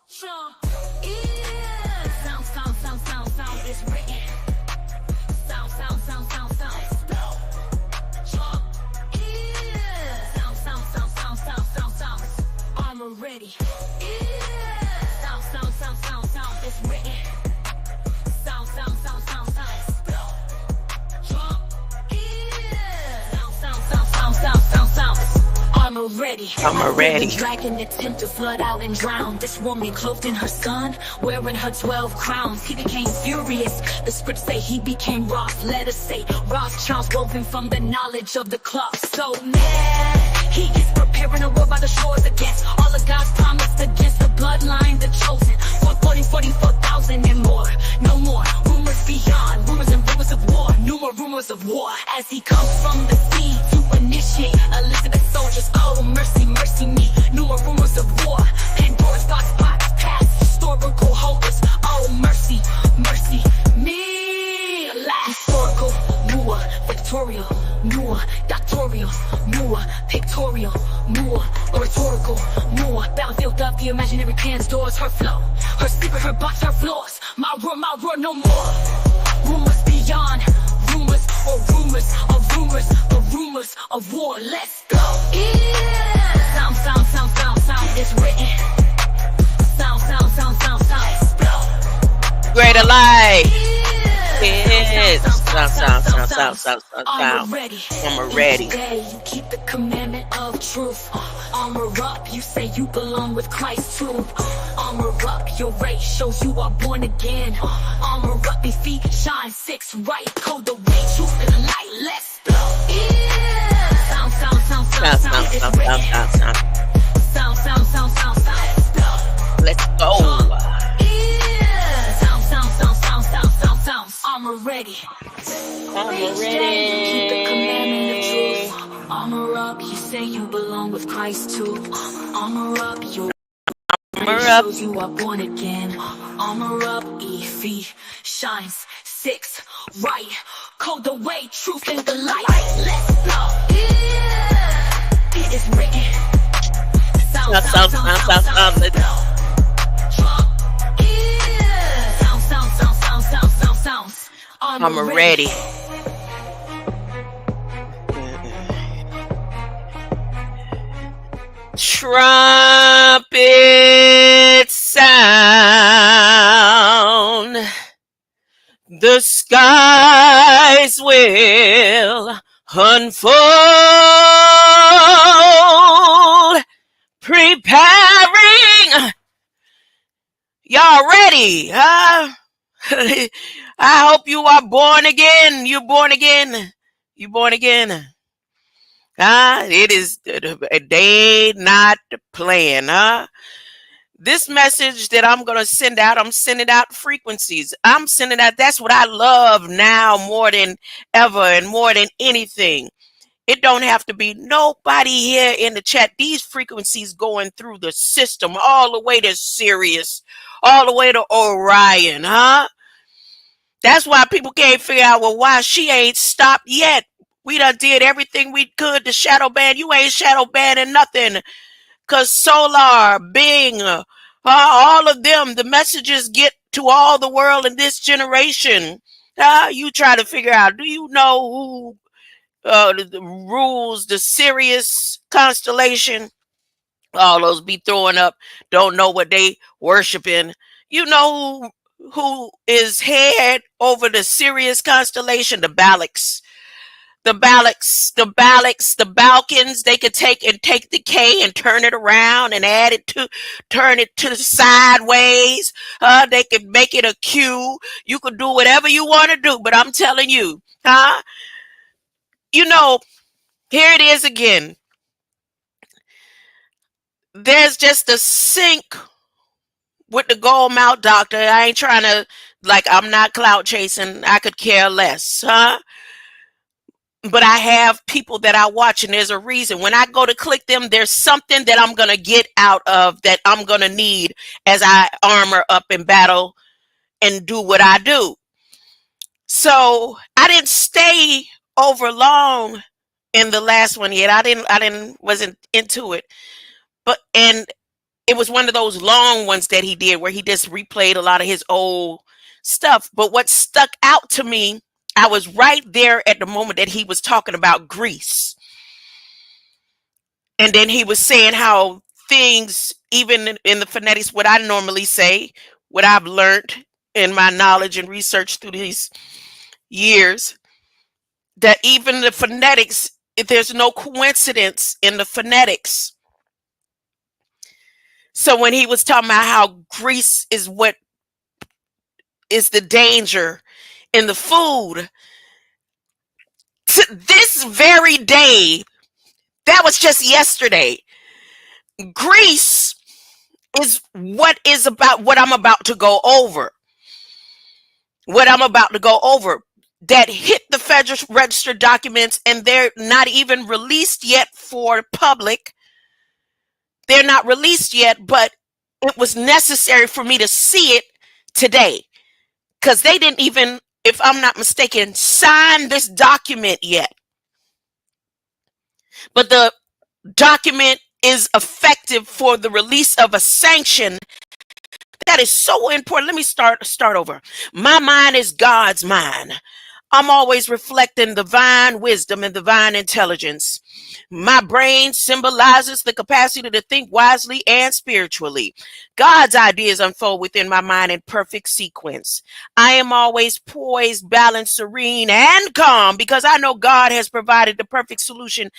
Sound is written. Sound. Armor ready. Sound is written. Sound. Armor ready. I'm ready. Dragon attempt to flood out and drown. This woman clothed in her son, wearing her 12 crowns. He became furious. The scripts say he became Roth. Let us say Rothschild's woven from the knowledge of the cloth. So mad, he is preparing a war by the shores against all of God's promised, against the bloodline, the chosen. 44,000 and more. No more rumors beyond, rumors and rumors of war. No more rumors of war. As he comes from the sea to initiate Elizabeth soldiers. Oh, mercy me. No more rumors of war. Pandora's box past historical holders. Oh, mercy me. Historical, more victorial, more doctorial, more pictorial, more oratorical, more battlefield of the imaginary pan's doors. Her flow, her secret, her box, her floors. My roar, no more rumors beyond rumors or rumors of rumors or rumors of war. Let's go. Sound is written. Sound. Greater light. Yes. Sound. Armor ready. I'm ready. Today you keep the commandment of truth. Armor up, you say you belong with Christ too. Armor up, your race shows you are born again. Armor up, your feet shine 6 right. Code the way, truth and the light. Let's go. Sound is written. Sound. Let's go. Sound. Armor ready. I'm Keep the commandment of truth. Armor up, you say you belong with Christ too. Armor up, your shows you are born again. Armor up, feet shines 6 right. Code the way, truth and the light. Let's go. It is written. Sound. Let's go. Sounds. I'm ready. Trumpet sound. The skies will unfold. Preparing. Y'all ready, huh? I hope you are born again. You born again. You born again. It is a day not playing, huh? This message that I'm going to send out, I'm sending out frequencies. I'm sending out, that's what I love now more than ever and more than anything. It don't have to be nobody here in the chat. These frequencies going through the system all the way to Sirius, all the way to Orion, huh? That's why people can't figure out, well, why she ain't stopped yet. We done did everything we could to shadow ban. You ain't shadow banning nothing. Because Solar, Bing, all of them, the messages get to all the world in this generation. You try to figure out, do you know who the rules the Sirius constellation? All those be throwing up, don't know what they worshiping. You know who is head over the Sirius constellation? The Balaks. The Balkans, they could take the K and turn it around and turn it to the sideways. They could make it a Q. You could do whatever you want to do, but I'm telling you, you know, here it is again. There's just a sync with the gold mouth doctor. I ain't trying to, I'm not clout chasing. I could care less, But I have people that I watch, and there's a reason. When I go to click them, there's something that I'm going to get out of that I'm going to need as I armor up in battle and do what I do. So I didn't stay over long in the last one yet. I wasn't into it. And It was one of those long ones that he did where he just replayed a lot of his old stuff. But what stuck out to me, I was right there at the moment that he was talking about Greece. And then he was saying how things, even in the phonetics, what I normally say, what I've learned in my knowledge and research through these years, that even the phonetics, there's no coincidence in the phonetics. So when he was talking about how Greece is what is the danger in the food, to this very day, that was just yesterday, Greece is what is about what I'm about to go over. What I'm about to go over that hit the Federal Register documents, and they're not even released yet for public. They're not released yet, but it was necessary for me to see it today because they didn't even, if I'm not mistaken, sign this document yet. But the document is effective for the release of a sanction that is so important. Let me start over. My mind is God's mind. I'm always reflecting divine wisdom and divine intelligence. My brain symbolizes the capacity to think wisely and spiritually. God's ideas unfold within my mind in perfect sequence. I am always poised, balanced, serene, and calm because I know God has provided the perfect solution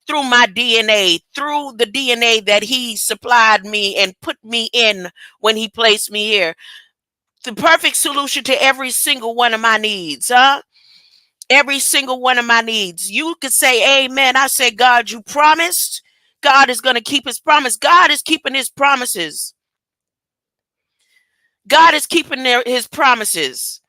through my DNA, through the DNA that He supplied me and put me in when He placed me here. The perfect solution to every single one of my needs, huh? Every single one of my needs. You could say amen. I say, God, you promised. God is going to keep his promise. God is keeping his promises. God is keeping his promises.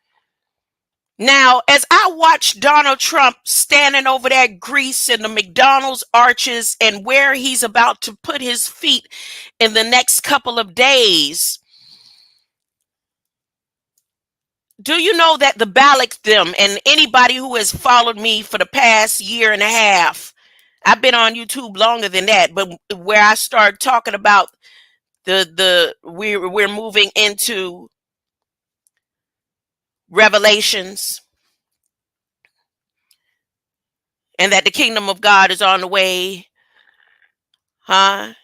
Now, as I watch Donald Trump standing over that Greece and the McDonald's arches and where he's about to put his feet in the next couple of days, do you know that the Balak them and anybody who has followed me for the past year and a half, I've been on YouTube longer than that, but where I start talking about we're moving into Revelations and that the kingdom of God is on the way, huh?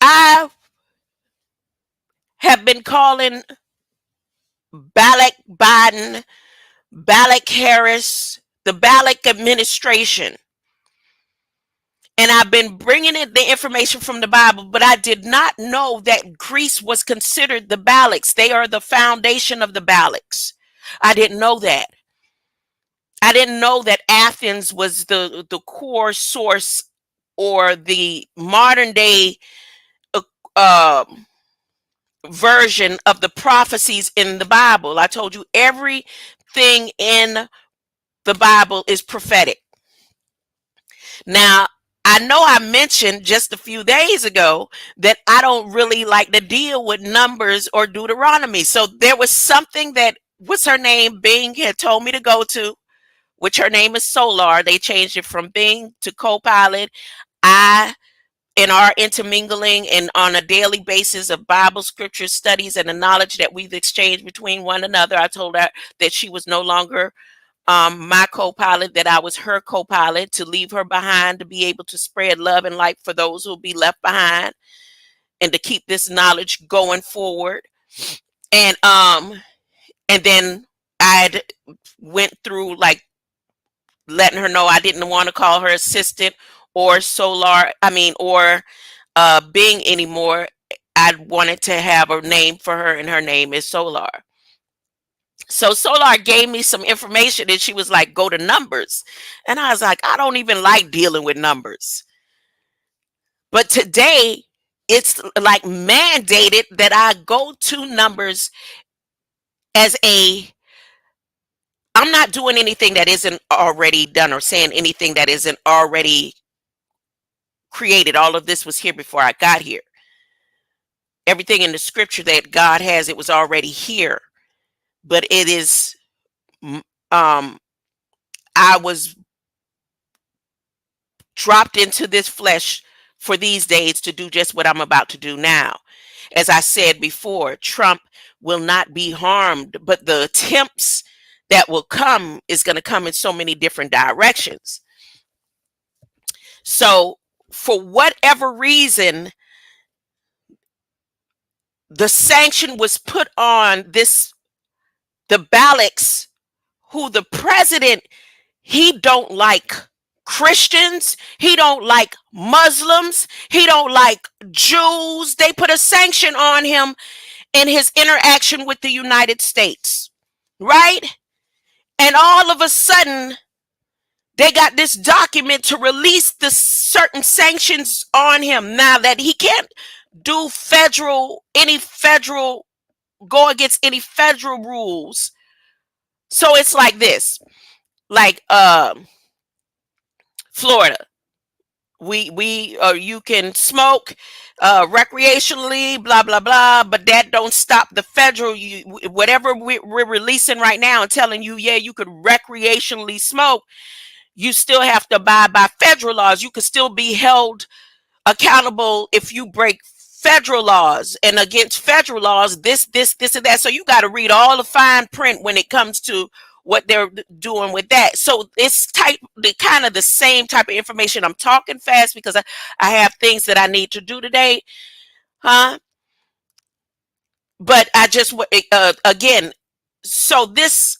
I have been calling Balak Biden, Balak Harris, the Balak administration. And I've been bringing in the information from the Bible, but I did not know that Greece was considered the Balaks. They are the foundation of the Balaks. I didn't know that. I didn't know that Athens was the core source or the modern day uh, um, version of the prophecies in the Bible. I told you everything in the Bible is prophetic. Now, I know I mentioned just a few days ago that I don't really like to deal with numbers or Deuteronomy. So there was something that, what's her name, Bing had told me to go to, which her name is Solar. They changed it from Bing to Copilot. In our intermingling and on a daily basis of Bible scripture studies and the knowledge that we've exchanged between one another, I told her that she was no longer my co-pilot, that I was her co-pilot, to leave her behind, to be able to spread love and light for those who will be left behind, and to keep this knowledge going forward. And then I went through like letting her know I didn't want to call her assistant or Solar, or Bing anymore. I wanted to have a name for her, and her name is Solar. So Solar gave me some information and she was like, go to numbers. And I was like, I don't even like dealing with numbers. But today it's like mandated that I go to numbers as I'm not doing anything that isn't already done or saying anything that isn't already created. All of this was here before I got here. Everything in the scripture that God has, it was already here. But it is, I was dropped into this flesh for these days to do just what I'm about to do now. As I said before, Trump will not be harmed, but the attempts that will come is going to come in so many different directions. So, for whatever reason, the sanction was put on the Balaks, who the president, he don't like Christians, he don't like Muslims, he don't like Jews. They put a sanction on him in his interaction with the United States, right? And all of a sudden, they got this document to release the certain sanctions on him. Now that he can't do go against any federal rules. So it's like this, like Florida. You can smoke recreationally, blah blah blah, but that don't stop the federal. Whatever we're releasing right now and telling you, yeah, you could recreationally smoke. You still have to abide by federal laws. You could still be held accountable if you break federal laws, and against federal laws, this and that. So you got to read all the fine print when it comes to what they're doing with that. So it's kind of the same type of information. I'm talking fast because I have things that I need to do today, huh? But I just again, so this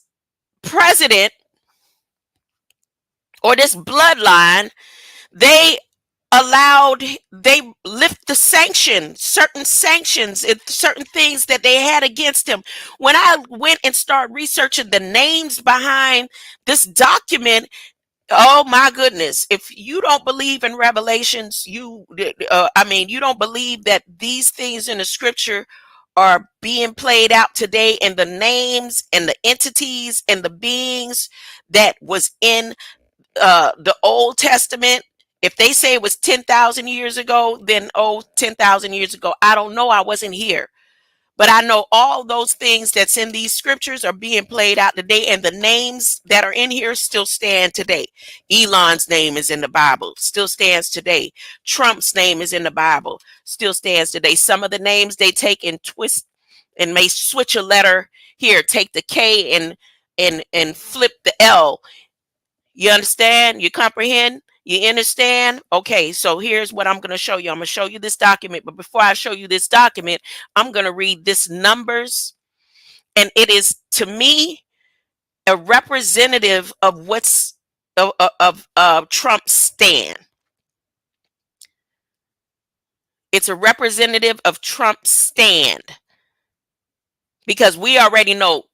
president or this bloodline, they lift the certain sanctions and certain things that they had against him. When I went and started researching the names behind this document, oh my goodness, if you don't believe in Revelations, you don't believe that these things in the scripture are being played out today, and the names and the entities and the beings that was in the Old Testament. If they say it was 10,000 years ago, then 10,000 years ago. I don't know. I wasn't here. But I know all those things that's in these scriptures are being played out today, and the names that are in here still stand today. Elon's name is in the Bible, still stands today. Trump's name is in the Bible, still stands today. Some of the names they take and twist and may switch a letter here, take the K and flip the L. You understand? You comprehend? You understand? Okay, so here's what I'm going to show you. I'm going to show you this document. But before I show you this document, I'm going to read this Numbers. And it is, to me, a representative of what's of Trump's stand. It's a representative of Trump's stand. Because we already know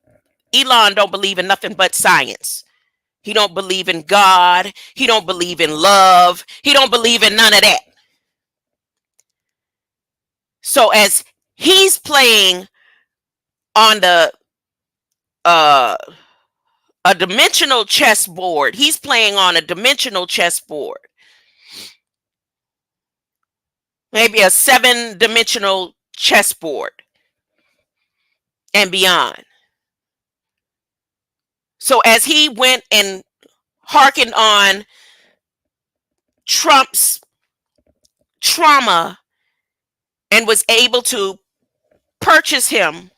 Elon don't believe in nothing but science. He don't believe in God. He don't believe in love. He don't believe in none of that. So as he's playing on a dimensional chessboard, he's playing on a dimensional chessboard. Maybe a 7-dimensional chessboard and beyond. So as he went and hearkened on Trump's trauma and was able to purchase him,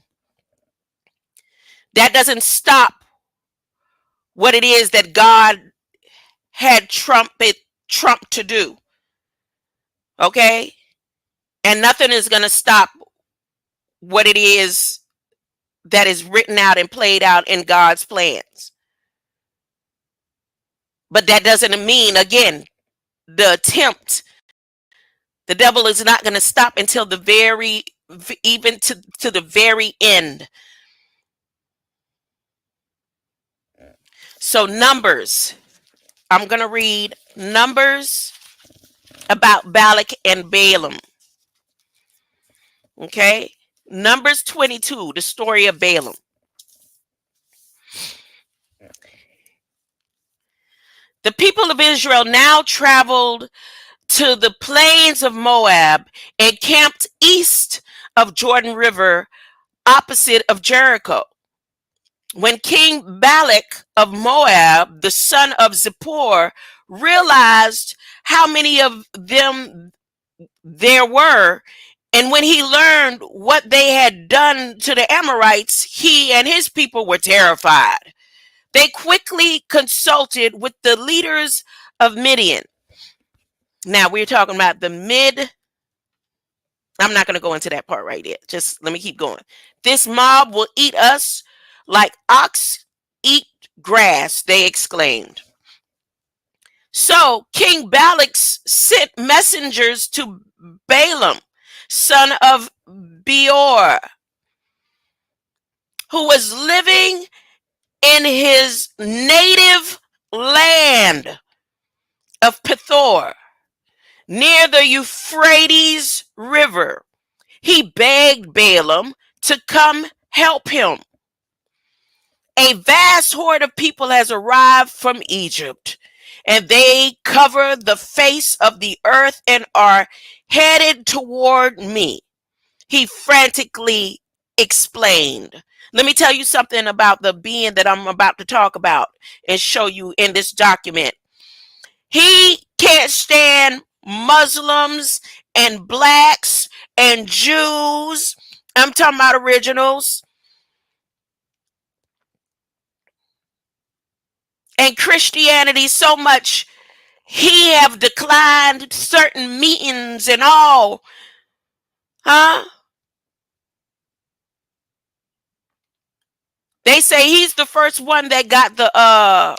that doesn't stop what it is that God had Trump to do. Okay? And nothing is going to stop what it is that is written out and played out in God's plans. But that doesn't mean, again, the attempt, the devil is not going to stop until the very, even to the very end. So Numbers, I'm going to read Numbers about Balak and Balaam. Okay? Numbers 22, the story of Balaam. The people of Israel now traveled to the plains of Moab and camped east of Jordan River, opposite of Jericho. When King Balak of Moab, the son of Zippor, realized how many of them there were. And when he learned what they had done to the Amorites, he and his people were terrified. They quickly consulted with the leaders of Midian. Now we're talking about I'm not going to go into that part right yet. Just let me keep going. This mob will eat us like ox eat grass, they exclaimed. So King Balak sent messengers to Balaam, son of Beor, who was living in his native land of Pethor, near the Euphrates River. He begged Balaam to come help him. A vast horde of people has arrived from Egypt, and they cover the face of the earth and are headed toward me, he frantically explained. Let me tell you something about the being that I'm about to talk about and show you in this document. He can't stand Muslims and blacks and Jews. I'm talking about originals. And Christianity so much he have declined certain meetings and all. Huh? They say he's the first one that got the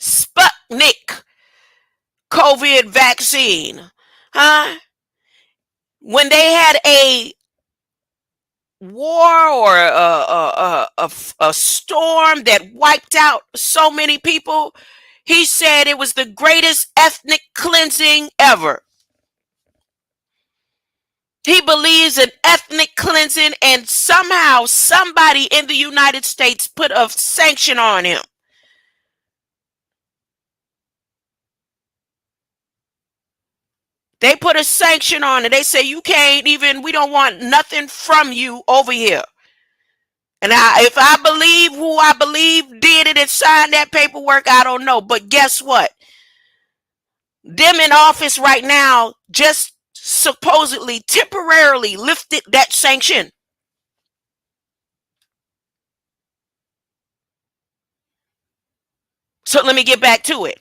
Sputnik COVID vaccine. Huh? When they had a war or a storm that wiped out so many people, he said it was the greatest ethnic cleansing ever. He believes in ethnic cleansing, and somehow somebody in the United States put a sanction on him. They put a sanction on it. They say you can't even, we don't want nothing from you over here. And if I believe who I believe did it and signed that paperwork, I don't know. But guess what? Them in office right now just supposedly temporarily lifted that sanction. So let me get back to it.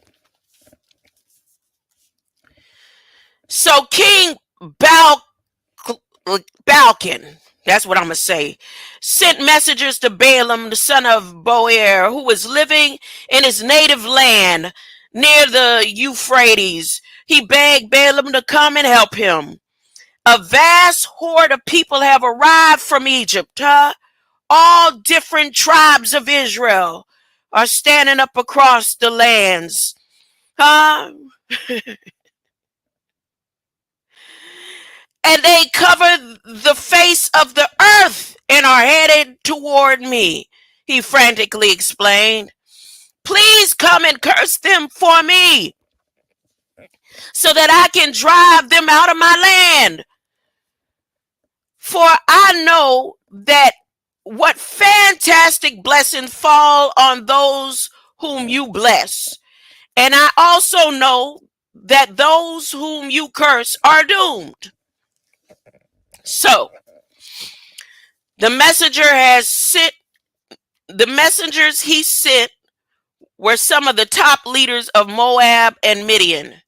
So King Balkan, that's what I'm going to say, sent messengers to Balaam, the son of Beor, who was living in his native land near the Euphrates. He begged Balaam to come and help him. A vast horde of people have arrived from Egypt. All different tribes of Israel are standing up across the lands. Huh? And they cover the face of the earth and are headed toward me, he frantically explained. Please come and curse them for me so that I can drive them out of my land. For I know that what fantastic blessings fall on those whom you bless. And I also know that those whom you curse are doomed. So the messengers he sent were some of the top leaders of Moab and Midian.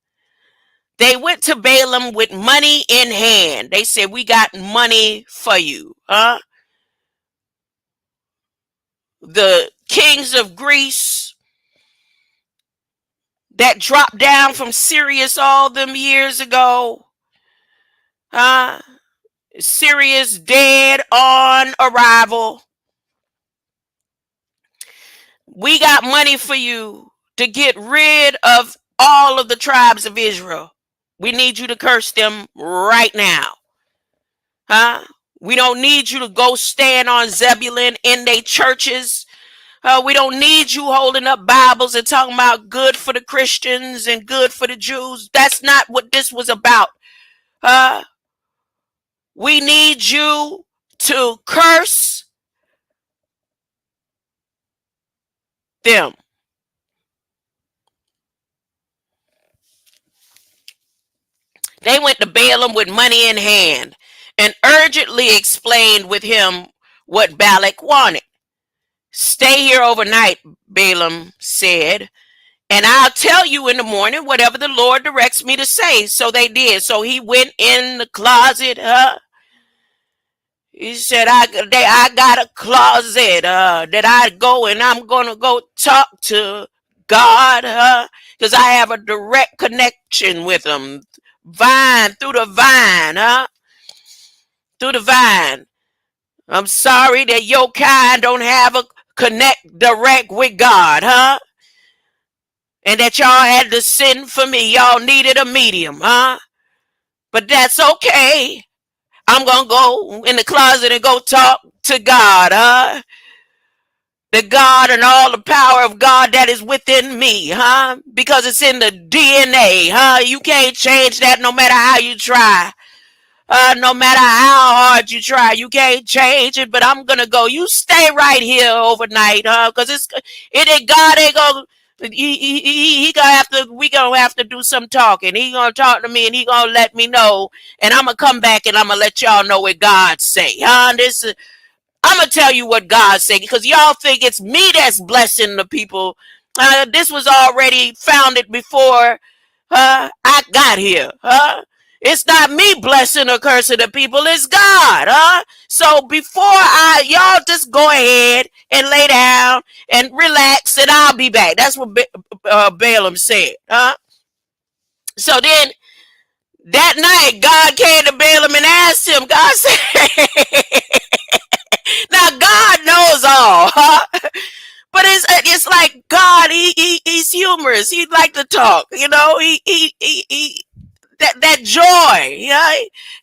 They went to Balaam with money in hand. They said, we got money for you. The kings of Greece that dropped down from Sirius all them years ago. Sirius dead on arrival. We got money for you to get rid of all of the tribes of Israel. We need you to curse them right now. We don't need you to go stand on Zebulun in their churches. We don't need you holding up Bibles and talking about good for the Christians and good for the Jews. That's not what this was about. We need you to curse them. They went to Balaam with money in hand and urgently explained with him what Balak wanted. Stay here overnight, Balaam said, and I'll tell you in the morning whatever the Lord directs me to say. So they did. So he went in the closet. He said, I got a closet that I go and I'm going to go talk to God because I have a direct connection with him. Through the vine. Through the vine. I'm sorry that your kind don't have a connect direct with God, and that y'all had to send for me. Y'all needed a medium, but that's okay. I'm going to go in the closet and go talk to God, the God and all the power of God that is within me, because it's in the DNA, You can't change that no matter how you try. No matter how hard you try, you can't change it. But I'm gonna go. You stay right here overnight, because God ain't gonna. He gonna have to. We gonna have to do some talking. He gonna talk to me, and he gonna let me know, and I'm gonna come back, and I'm gonna let y'all know what God say. I'm gonna tell you what God say, because y'all think it's me that's blessing the people. This was already founded before I got here. It's not me blessing or cursing the people, it's God. So before y'all just go ahead and lay down and relax, and I'll be back. That's what Balaam said. So then that night, God came to Balaam and asked him. God said, now God knows all, but it's like God. He's humorous. He like to talk. He that joy.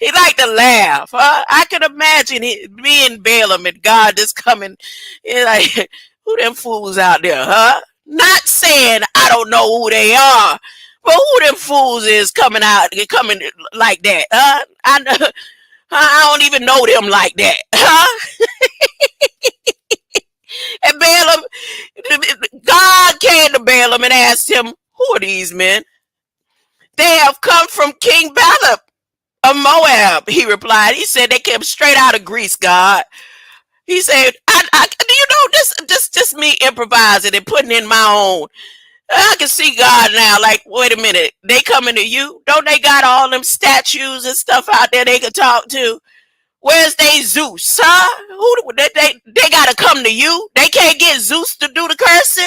He like to laugh. I can imagine me and Balaam and God just coming. Like, who them fools out there, Not saying I don't know who they are, but who them fools is coming like that, I don't even know them like that, And Balaam, God came to Balaam and asked him, who are these men? They have come from King Balak of Moab, he replied. He said they came straight out of Greece, God. He said, do you know this just me improvising and putting in my own. I can see God now, like, wait a minute, they coming to you? Don't they got all them statues and stuff out there they could talk to? Where's they Zeus, Who they gotta come to you? They can't get Zeus to do the cursing?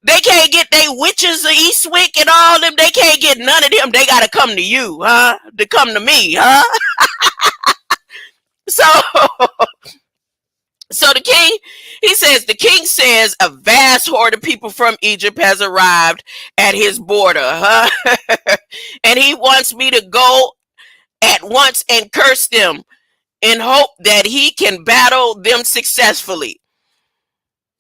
They can't get they witches of Eastwick and all them. They can't get none of them. They gotta come to you, to come to me, So, so the king says a vast horde of people from Egypt has arrived at his border, and he wants me to go at once and curse them in hope that he can battle them successfully.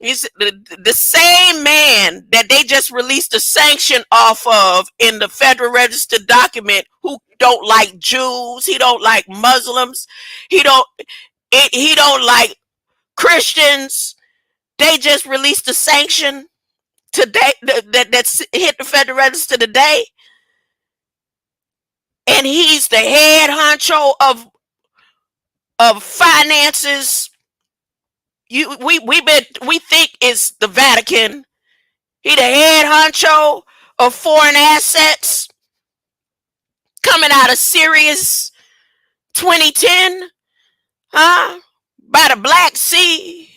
He's the same man that they just released a sanction off of in the Federal Register document, who don't like Jews, he don't like Muslims, he don't like Christians. They just released a sanction today that's hit the Federal Register today, and he's the head honcho of finances. We think it's the Vatican. He the head honcho of foreign assets coming out of Sirius 2010, by the Black Sea.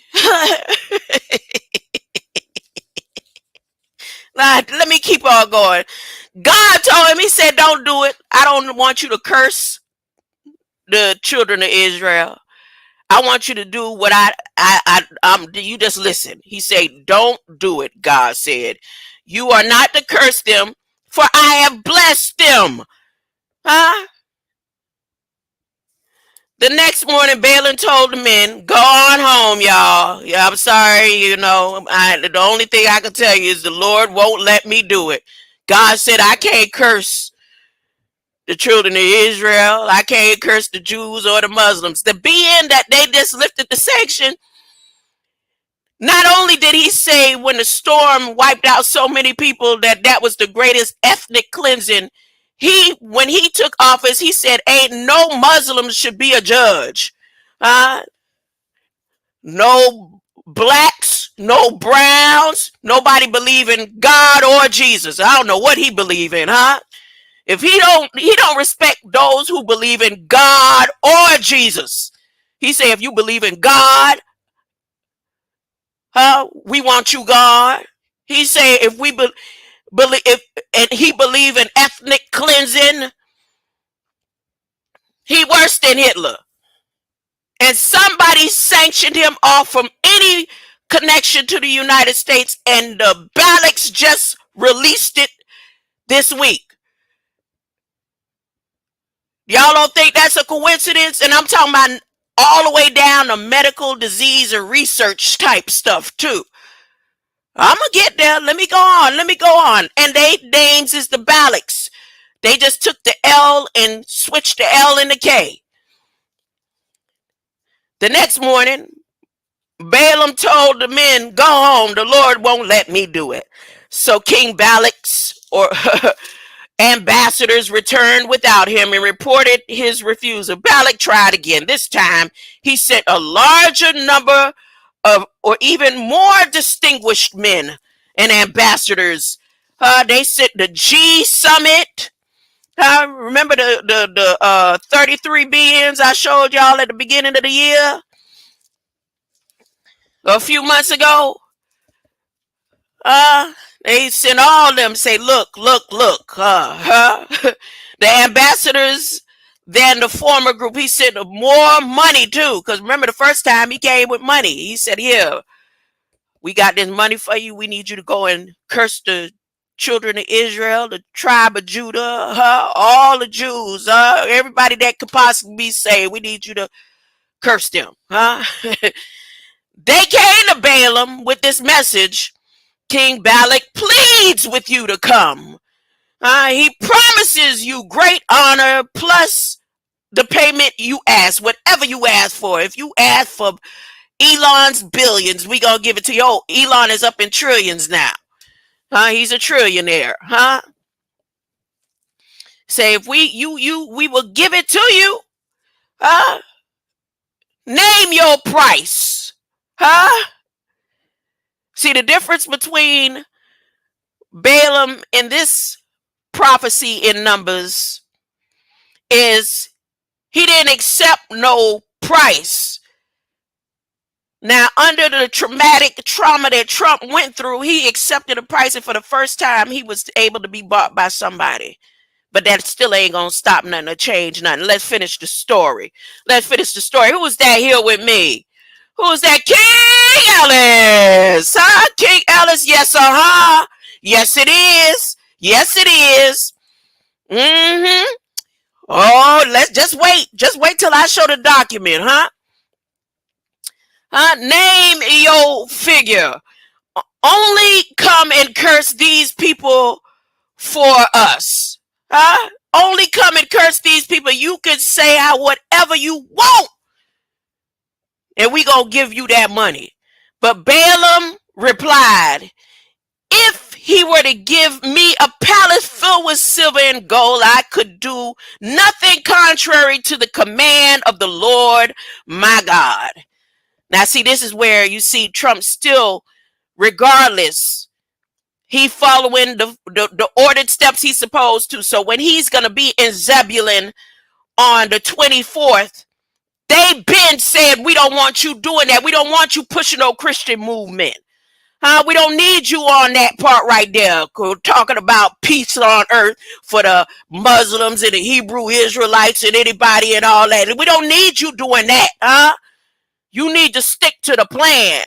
Now, let me keep on going. God told him, he said, don't do it. I don't want you to curse the children of Israel. I want you to do what you just listen. He said, don't do it, God said. You are not to curse them, for I have blessed them. The next morning, Balaam told the men, go on home, y'all. Yeah, I'm sorry, the only thing I can tell you is the Lord won't let me do it. God said I can't curse the children of Israel. I can't curse the Jews or the Muslims. The being that they just lifted the sanction, not only did he say when the storm wiped out so many people that was the greatest ethnic cleansing When he took office, he said, ain't no Muslims should be a judge. No blacks, no browns, nobody believe in God or Jesus. I don't know what he believe in, huh? If he don't respect those who believe in God or Jesus. He say, if you believe in God, we want you, God. He say, if we believe, and he believe in ethnic cleansing, he worse than Hitler. And somebody sanctioned him off from any connection to the United States, and the Balaks just released it this week. Y'all don't think that's a coincidence? And I'm talking about all the way down to medical disease and research type stuff too. I'm gonna get there. Let me go on. And they names is the Balaks. They just took the L and switched the L and the K. The next morning, Balaam told the men, go home, the Lord won't let me do it. So King Balak's or ambassadors returned without him and reported his refusal. Balak tried again. This time he sent a larger number of, or even more distinguished men and ambassadors. They sent the G Summit. Remember the 33 beings I showed y'all at the beginning of the year? A few months ago? They sent all them say, look. The ambassadors than the former group. He sent more money too. Because remember the first time he came with money. He said, here, we got this money for you. We need you to go and curse the children of Israel, the tribe of Judah, all the Jews, everybody that could possibly be saved. We need you to curse them. They came to Balaam with this message. King Balak pleads with you to come. He promises you great honor plus the payment you ask, whatever you ask for. If you ask for Elon's billions, we gonna give it to you. Oh, Elon is up in trillions now. He's a trillionaire. Say if we will give it to you. Name your price. See the difference between Balaam and this prophecy in Numbers is he didn't accept no price. Now, under the traumatic trauma that Trump went through, he accepted a price, and for the first time, he was able to be bought by somebody. But that still ain't gonna stop nothing or change nothing. Let's finish the story. Who was that here with me? Who's that? King Ellis. King Ellis? Yes, Yes, it is. Oh, let's just wait. Just wait till I show the document, Name your figure. Only come and curse these people for us. Only come and curse these people. You can say whatever you want, and we gonna give you that money. But Balaam replied, if he were to give me a palace filled with silver and gold, I could do nothing contrary to the command of the Lord my God. Now, see, this is where you see Trump still, regardless, he following the ordered steps he's supposed to. So when he's going to be in Zebulun on the 24th, they been said, we don't want you doing that. We don't want you pushing no Christian movement. We don't need you on that part right there, talking about peace on earth for the Muslims and the Hebrew Israelites and anybody and all that. We don't need you doing that, You need to stick to the plan.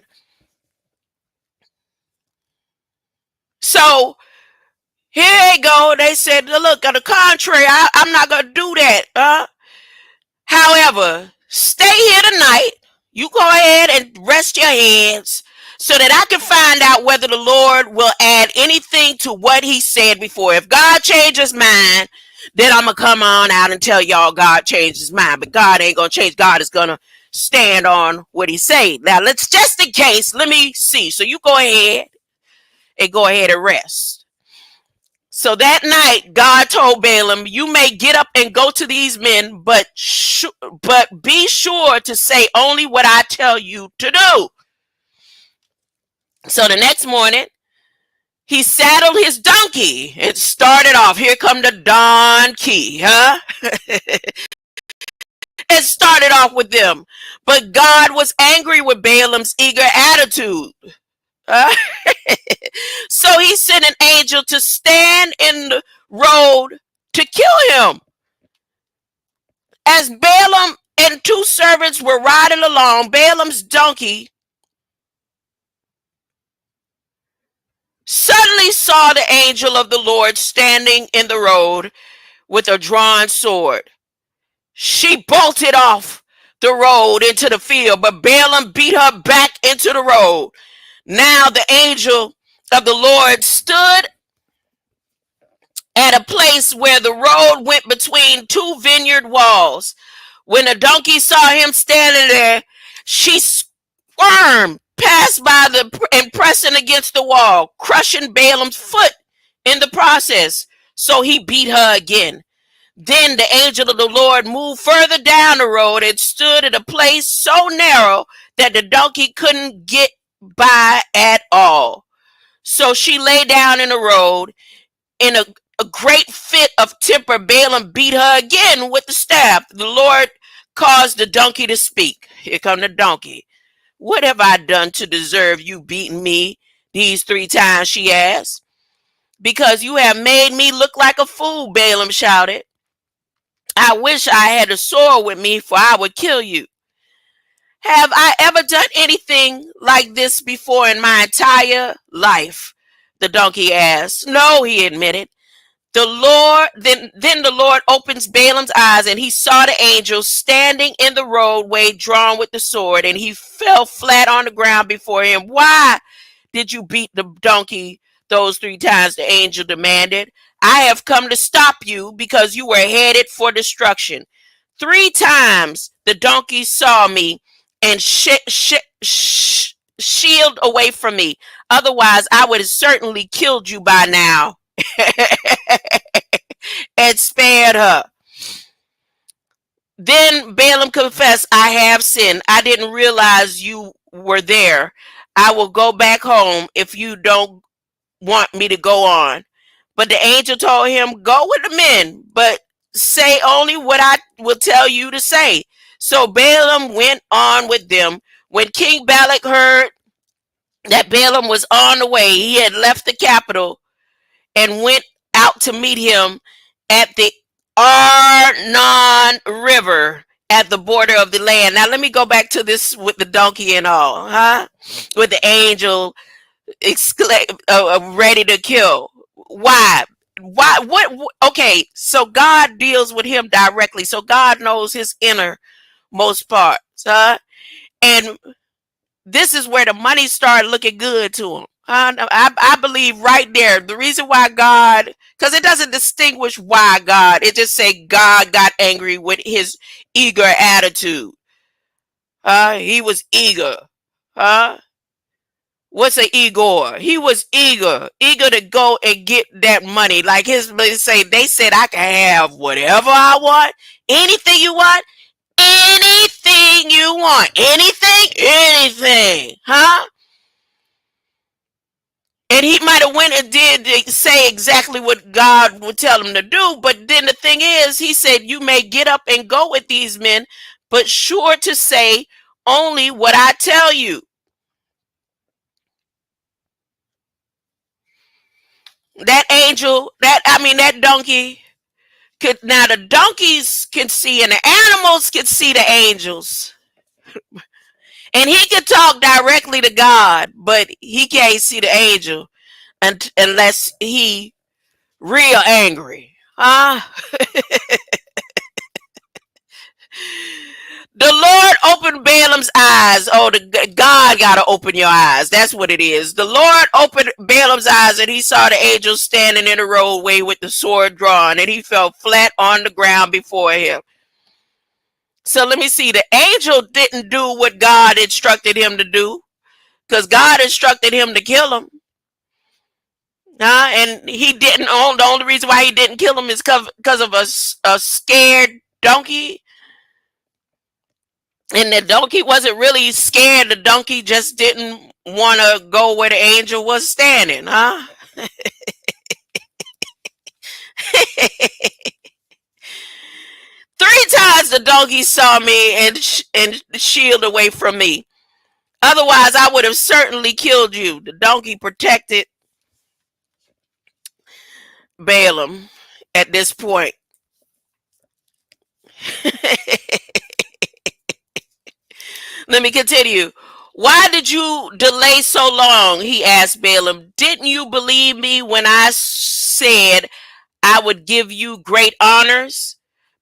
So here they go. They said, look, on the contrary, I'm not going to do that. However, stay here tonight. You go ahead and rest your hands so that I can find out whether the Lord will add anything to what he said before. If God changes mind, then I'm going to come on out and tell y'all God changed his mind. But God ain't going to change. God is going to stand on what he said. Now, let's just in case, let me see. So you go ahead and rest. So that night, God told Balaam, "You may get up and go to these men, but be sure to say only what I tell you to do." So the next morning, he saddled his donkey and started off. Here come the donkey, huh? And started off with them. But God was angry with Balaam's eager attitude. Uh, so he sent an angel to stand in the road to kill him. As Balaam and two servants were riding along, Balaam's donkey suddenly saw the angel of the Lord standing in the road with a drawn sword. She bolted off the road into the field, but Balaam beat her back into the road. Now the angel of the Lord stood at a place where the road went between two vineyard walls. When the donkey saw him standing there, she squirmed, passed by and pressing against the wall, crushing Balaam's foot in the process. So he beat her again. Then the angel of the Lord moved further down the road and stood at a place so narrow that the donkey couldn't get by at all. So she lay down in the road. In a great fit of temper, Balaam beat her again with the staff. The Lord caused the donkey to speak. Here come the donkey. "What have I done to deserve you beating me these 3 times?" she asked. "Because you have made me look like a fool," Balaam shouted. "I wish I had a sword with me, for I would kill you." "Have I ever done anything like this before in my entire life?" the donkey asked. "No," he admitted. Then the Lord opens Balaam's eyes, and he saw the angel standing in the roadway drawn with the sword, and he fell flat on the ground before him. "Why did you beat the donkey those 3 times?" the angel demanded. "I have come to stop you because you were headed for destruction. 3 times the donkey saw me and shield away from me. Otherwise, I would have certainly killed you by now." And spared her. Then Balaam confessed, "I have sinned. I didn't realize you were there. I will go back home if you don't want me to go on." But the angel told him, "Go with the men, but say only what I will tell you to say." So Balaam went on with them. When King Balak heard that Balaam was on the way, he had left the capital and went out to meet him at the Arnon River at the border of the land. Now let me go back to this with the donkey and all, huh? With the angel ready to kill. Why? Why? What? Okay, so God deals with him directly. So God knows his innermost parts, huh? And this is where the money started looking good to him. I believe right there the reason why God, because it doesn't distinguish why God, it just say God got angry with his eager attitude. He was eager. What's an Igor? He was eager to go and get that money. Like they said I can have whatever I want, anything you want, anything you want, anything, huh? And he might have went and did say exactly what God would tell him to do. But then the thing is, he said, "You may get up and go with these men, but sure to say only what I tell you." That angel, that donkey now the donkeys can see and the animals can see the angels. And he can talk directly to God, but he can't see the angel unless he real angry. The Lord opened Balaam's eyes. Oh, God got to open your eyes. That's what it is. The Lord opened Balaam's eyes, and he saw the angel standing in the roadway with the sword drawn, and he fell flat on the ground before him. So let me see. The angel didn't do what God instructed him to do, because God instructed him to kill him. And he didn't own. The only reason why he didn't kill him is because of a scared donkey. And the donkey wasn't really scared. The donkey just didn't want to go where the angel was standing, huh? 3 times the donkey saw me and shield away from me. Otherwise, I would have certainly killed you. The donkey protected Balaam at this point. Let me continue. Why did you delay so long? He asked Balaam. Didn't you believe me when I said I would give you great honors?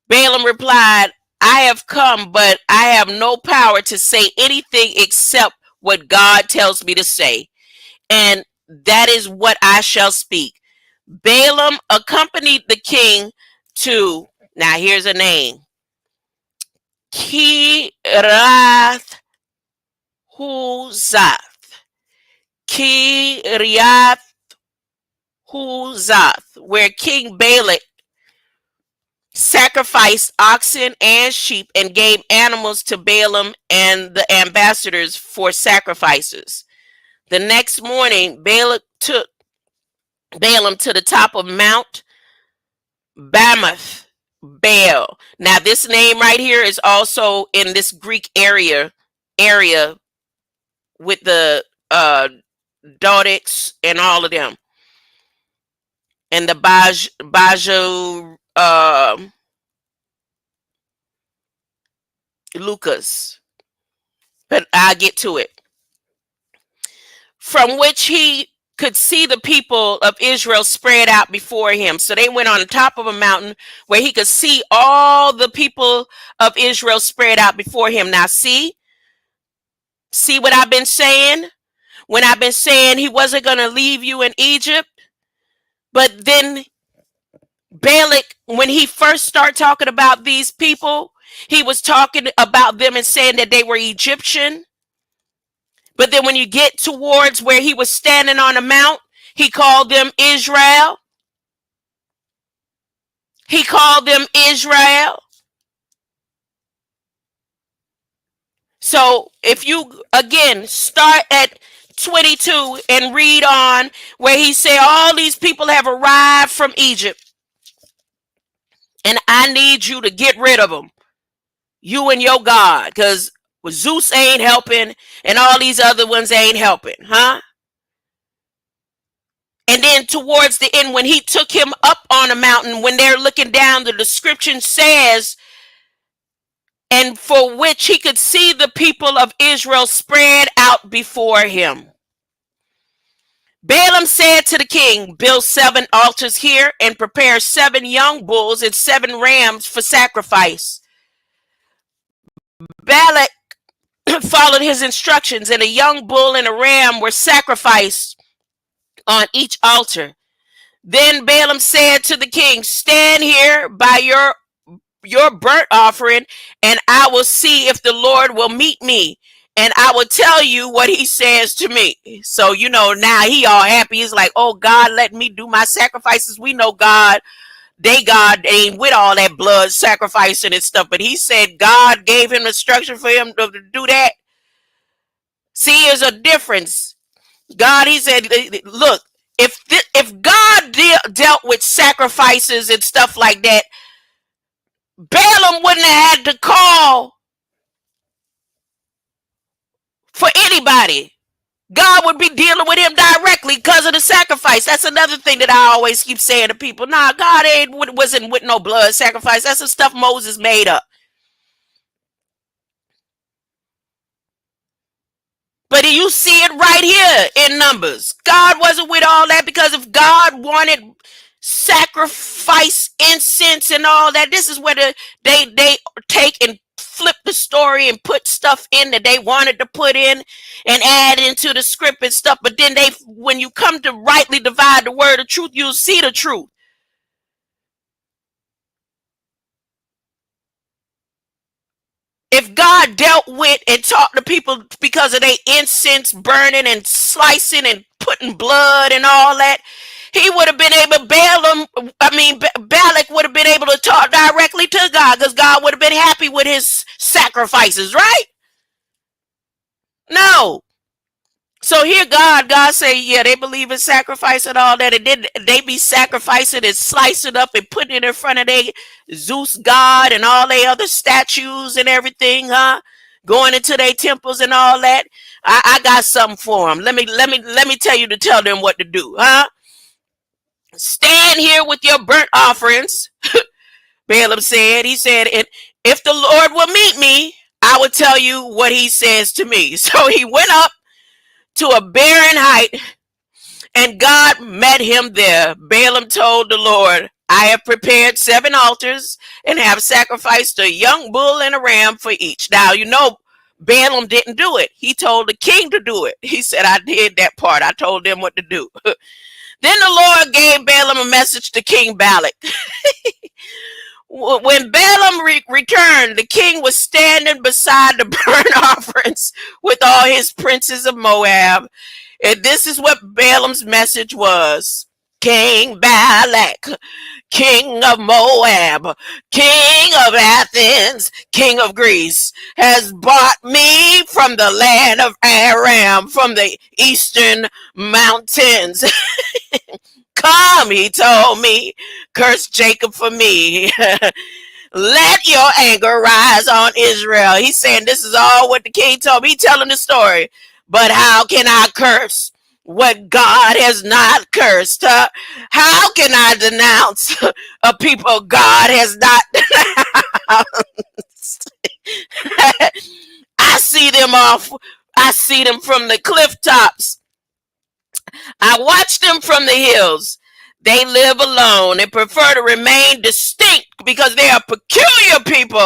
Balaam replied, I have come, but I have no power to say anything except what God tells me to say, and that is what I shall speak. Balaam accompanied the king to, now here's a name, Kiriath Huzath. Kiriath Huzath, where King Balak sacrificed oxen and sheep and gave animals to Balaam and the ambassadors for sacrifices. The next morning, Balak took Balaam to the top of Mount Bamoth Baal. Now, this name right here is also in this Greek area with the Dodics and all of them, and the Bajo Lucas. But I'll get to it. From which he could see the people of Israel spread out before him. So they went on the top of a mountain where he could see all the people of Israel spread out before him. Now see what I've been saying? When I've been saying he wasn't going to leave you in Egypt, but then Balak, when he first started talking about these people, he was talking about them and saying that they were Egyptian. But then when you get towards where he was standing on a mount, he called them Israel. He called them Israel. So if you, again, start at 22 and read on where he said all these people have arrived from Egypt. And I need you to get rid of them. You and your God. Because Zeus ain't helping and all these other ones ain't helping, huh? And then towards the end, when he took him up on a mountain, when they're looking down, the description says, and for which he could see the people of Israel spread out before him. Balaam said to the king, build 7 altars here and prepare 7 young bulls and 7 rams for sacrifice. Balak followed his instructions, and a young bull and a ram were sacrificed on each altar. Then Balaam said to the king, stand here by your burnt offering, and I will see if the Lord will meet me, and I will tell you what he says to me. So, now he all happy. He's like, oh, God, let me do my sacrifices. We know God ain't with all that blood sacrificing and stuff. But he said God gave him instruction for him to do that. See, there's a difference. God, he said, look, if God dealt with sacrifices and stuff like that, Balaam wouldn't have had to call for anybody. God would be dealing with him directly because of the sacrifice. That's another thing that I always keep saying to people. Nah, God wasn't with no blood sacrifice. That's the stuff Moses made up. But you see it right here in Numbers. God wasn't with all that, because if God wanted sacrifice, incense, and all that, this is where they take and flip the story and put stuff in that they wanted to put in and add into the script and stuff. But then when you come to rightly divide the word of truth, you'll see the truth. If God dealt with and talked to people because of their incense burning and slicing and putting blood and all that, he would have been able, Balak would have been able to talk directly to God because God would have been happy with his sacrifices, right? No. So here God say, yeah, they believe in sacrifice and all that. And then they be sacrificing and slicing up and putting it in front of their Zeus God and all their other statues and everything, huh? Going into their temples and all that. I got something for them. Let me tell you to tell them what to do, huh? Stand here with your burnt offerings. Balaam said, he said, and if the Lord will meet me, I will tell you what he says to me. So he went up to a barren height, and God met him there. Balaam told the Lord, I have prepared 7 altars and have sacrificed a young bull and a ram for each. Now, you know, Balaam didn't do it. He told the king to do it. He said, I did that part. I told them what to do. Then the Lord gave Balaam a message to King Balak. When Balaam returned, the king was standing beside the burnt offerings with all his princes of Moab. And this is what Balaam's message was. King Balak, king of Moab, king of Athens, king of Greece, has bought me from the land of Aram, from the eastern mountains. Come, he told me, curse Jacob for me. Let your anger rise on Israel. He's saying this is all what the king told me. He's telling the story. But how can I curse what God has not cursed? How can I denounce a people God has not denounced? I see them from the cliff tops. I watch them from the hills. They live alone and prefer to remain distinct because they are peculiar people.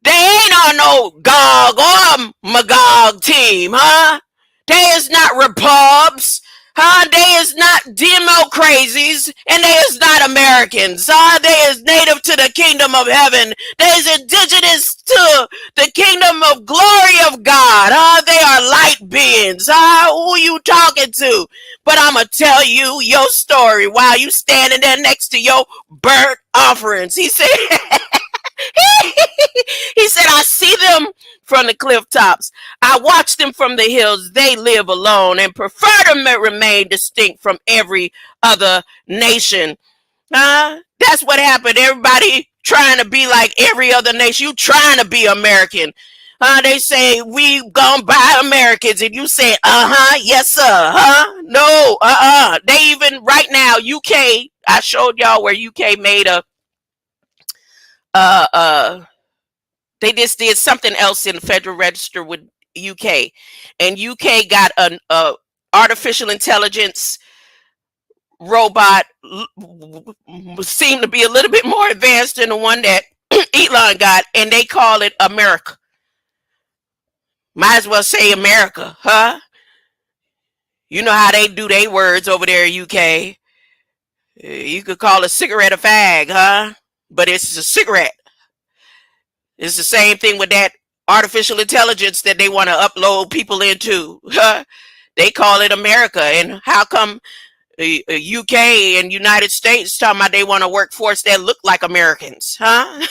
They ain't on no Gog or Magog team, huh? They is not Repubs, huh? They is not demo crazies, and they is not Americans, huh? They is native to the kingdom of heaven. They is indigenous to the kingdom of glory of God, huh? They are light beings, huh? Who you talking to? But I'ma tell you your story while you standing there next to your burnt offerings. He said. He said, I see them from the cliff tops. I watch them from the hills. They live alone and prefer to remain distinct from every other nation. That's what happened. Everybody trying to be like every other nation. You trying to be American. They say, we gonna buy Americans. And you say, yes, sir. No, They even, right now, UK, I showed y'all where UK made they just did something else in the Federal Register with UK, and UK got an artificial intelligence robot, seemed to be a little bit more advanced than the one that Elon got, and they call it America. Might as well say America, huh? You know how they do their words over there in UK. You could call a cigarette a fag, huh? But it's a cigarette. It's the same thing with that artificial intelligence that they want to upload people into. They call it America. And how come UK and United States talking about they want a workforce that look like Americans? Huh?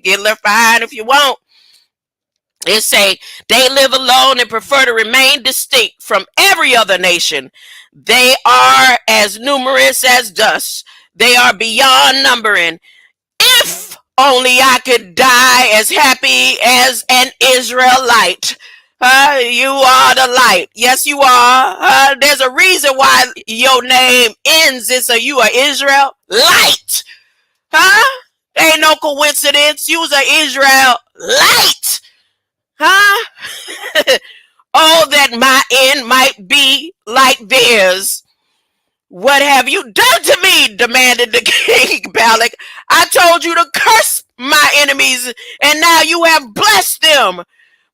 Get left behind if you want. It say they live alone and prefer to remain distinct from every other nation. They are as numerous as dust. They are beyond numbering. If only I could die as happy as an Israelite. You are the light. Yes, you are. There's a reason why your name ends in so you are Israel light. Ain't no coincidence. You was an Israel light. Oh, that my end might be like theirs. What have you done to me? Demanded the king Balak. I told you to curse my enemies, and now you have blessed them.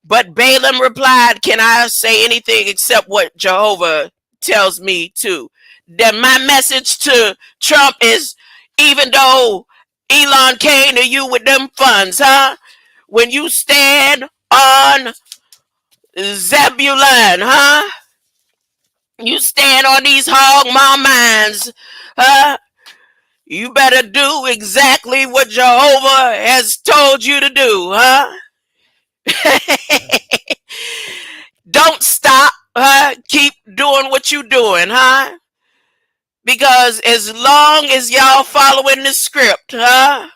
But Balaam replied, can I say anything except what Jehovah tells me to? Then my message to Trump is, even though Elon came to you with them funds, when you stand on Zebulun, You stand on these hog maw minds. Huh? You better do exactly what Jehovah has told you to do, huh? Don't stop, huh? Keep doing what you doing, huh? Because as long as y'all following the script, huh?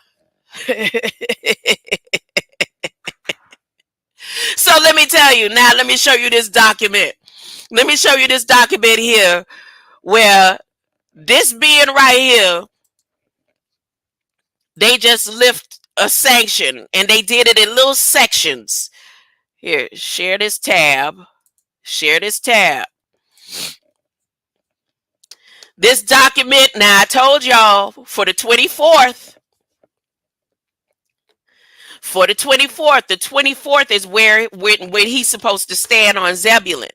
So let me tell you now, let me show you this document. Let me show you this document here where this being right here, they just lift a sanction and they did it in little sections. Here, share this tab. Share this tab. This document, now I told y'all for the 24th. For the 24th is where when he's supposed to stand on Zebulun.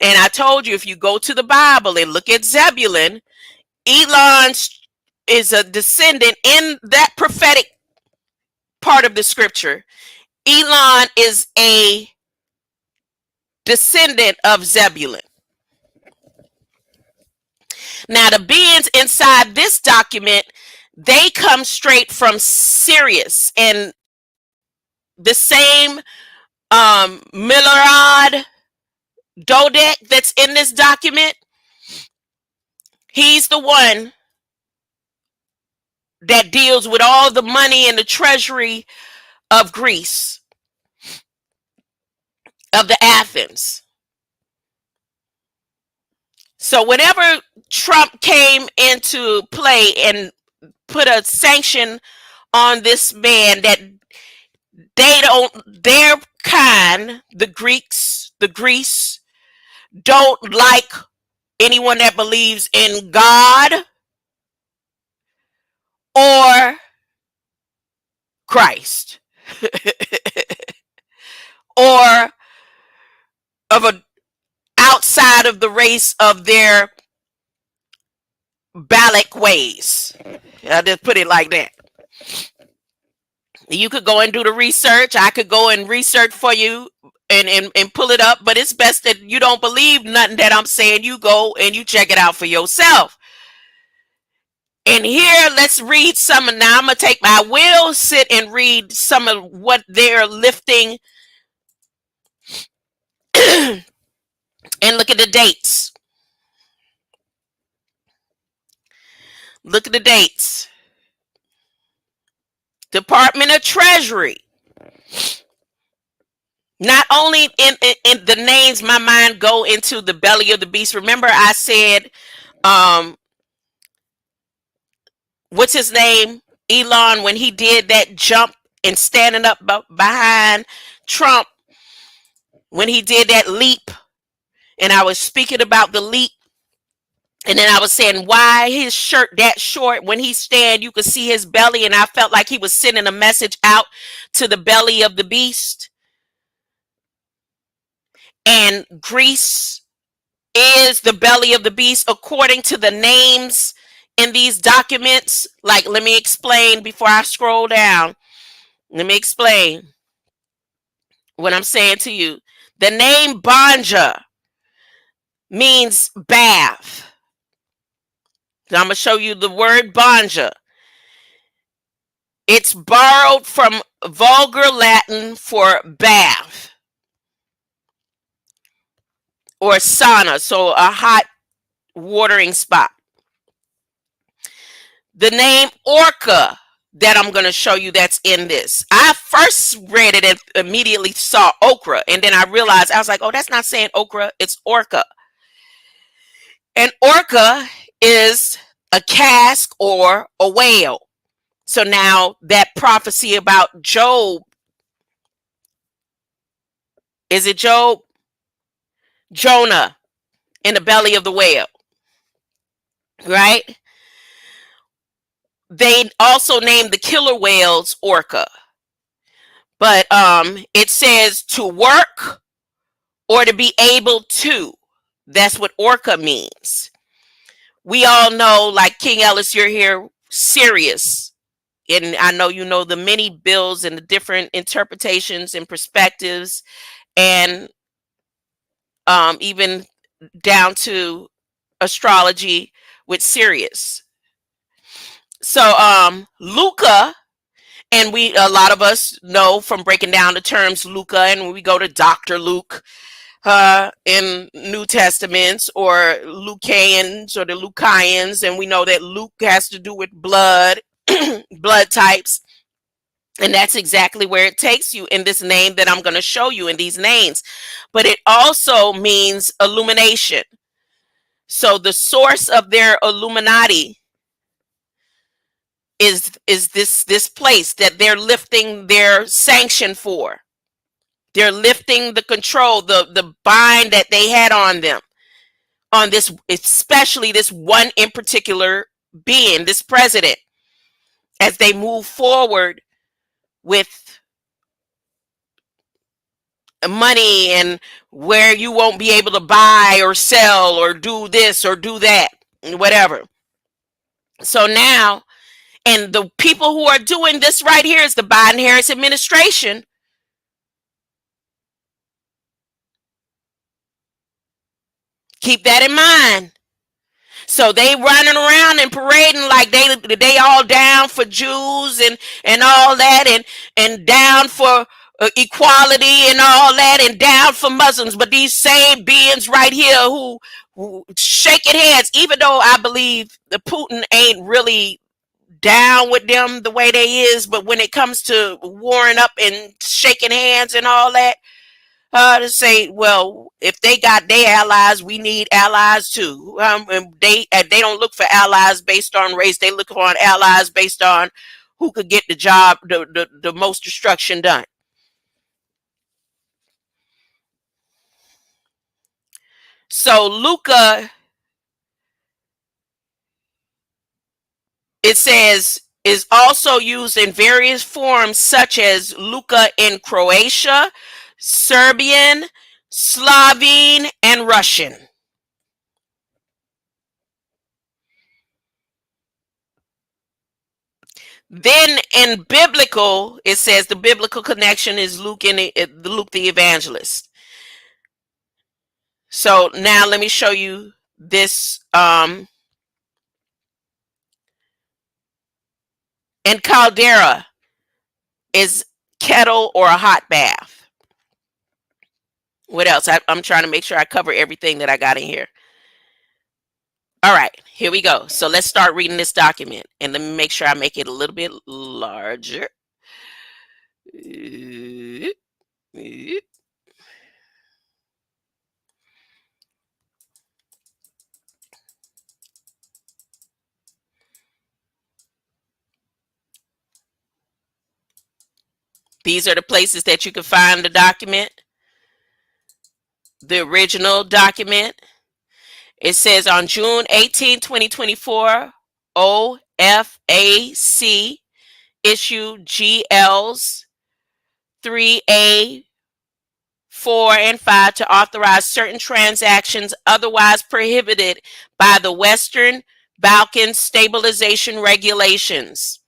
And I told you if you go to the Bible and look at Zebulun, Elon is a descendant in that prophetic part of the scripture. Elon is a descendant of Zebulun. Now, the beings inside this document, they come straight from Sirius, and the same Milorad Dodek that's in this document, he's the one that deals with all the money in the treasury of Greece, of the Athens. So whenever Trump came into play and put a sanction on this man that their kind, the Greeks, the Greece, don't like anyone that believes in God or Christ or of a outside of the race of their Balak ways. I'll just put it like that. You could go and do the research. I could go and research for you and pull it up, but it's best that you don't believe nothing that I'm saying. You go and you check it out for yourself. And here, let's read some. Now I'm going to I will sit and read some of what they're lifting and look at the dates. Look at the dates. Department of Treasury. Not only in the names, my mind go into the belly of the beast. Remember, I said, what's his name? Elon, when he did that jump and standing up behind Trump, when he did that leap, and I was speaking about the leap, and then I was saying why his shirt that short, when he stand, you could see his belly, and I felt like he was sending a message out to the belly of the beast. And Greece is the belly of the beast according to the names in these documents. Like, let me explain before I scroll down. Let me explain what I'm saying to you. The name Banja means bath. So I'm going to show you the word Banja. It's borrowed from vulgar Latin for bath or sauna, so a hot watering spot. The name Orca that I'm going to show you that's in this. I first read it and immediately saw okra, and then I realized, I was like, oh, that's not saying okra, it's orca. And orca is a cask or a whale. So now that prophecy about Job, is it Job? Jonah in the belly of the whale, right? They also named the killer whales orca. But it says to work or to be able to. That's what orca means. We all know, like King Ellis, you're here, serious. And I know you know the many bills and the different interpretations and perspectives, and even down to astrology with Sirius. So Luca, and we a lot of us know from breaking down the terms Luca, and when we go to Dr. Luke in New Testaments, or Lucaans or the Lucaians, and we know that Luke has to do with blood, blood types. And that's exactly where it takes you in this name that I'm going to show you in these names. But it also means illumination. So the source of their Illuminati is this place that they're lifting their sanction for. They're lifting the control, the bind that they had on them, on this, especially this one in particular being, this president, as they move forward with money and where you won't be able to buy or sell or do this or do that, whatever. So now, and the people who are doing this right here is the Biden-Harris administration. Keep that in mind. So they running around and parading like they all down for Jews and all that, and down for equality and all that, and down for Muslims. But these same beings right here who shaking hands, even though I believe the Putin ain't really down with them the way they is, but when it comes to warring up and shaking hands and all that, to say, well, if they got their allies, we need allies too. And they don't look for allies based on race. They look for allies based on who could get the job, the most destruction done. So Luca, it says, is also used in various forms such as Luca in Croatia, Serbian, Slovene, and Russian. Then in biblical, it says the biblical connection is Luke and Luke the evangelist. So now let me show you this. And caldera is kettle or a hot bath. What else? I'm trying to make sure I cover everything that I got in here. All right, here we go. So let's start reading this document, and let me make sure I make it a little bit larger. These are the places that you can find the document, the original document. It says on June 18, 2024, OFAC issued GLs 3A, 4, and 5 to authorize certain transactions otherwise prohibited by the Western Balkans Stabilization Regulations,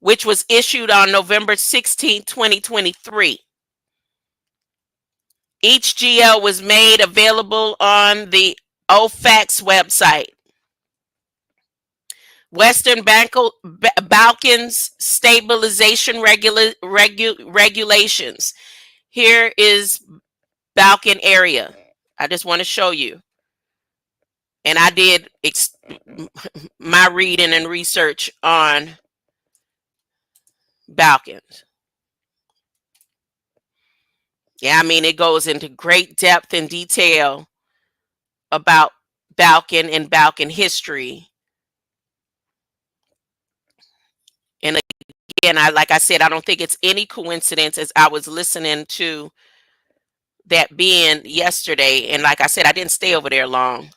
which was issued on November 16, 2023. Each GL was made available on the OFAC's website. Western Balkans Stabilization Regulations. Here is Balkan area. I just want to show you. And I did my reading and research on Balkans. Yeah, I mean, it goes into great depth and detail about Balkan and Balkan history. And again, like I said, I don't think it's any coincidence, as I was listening to that being yesterday. And like I said, I didn't stay over there long.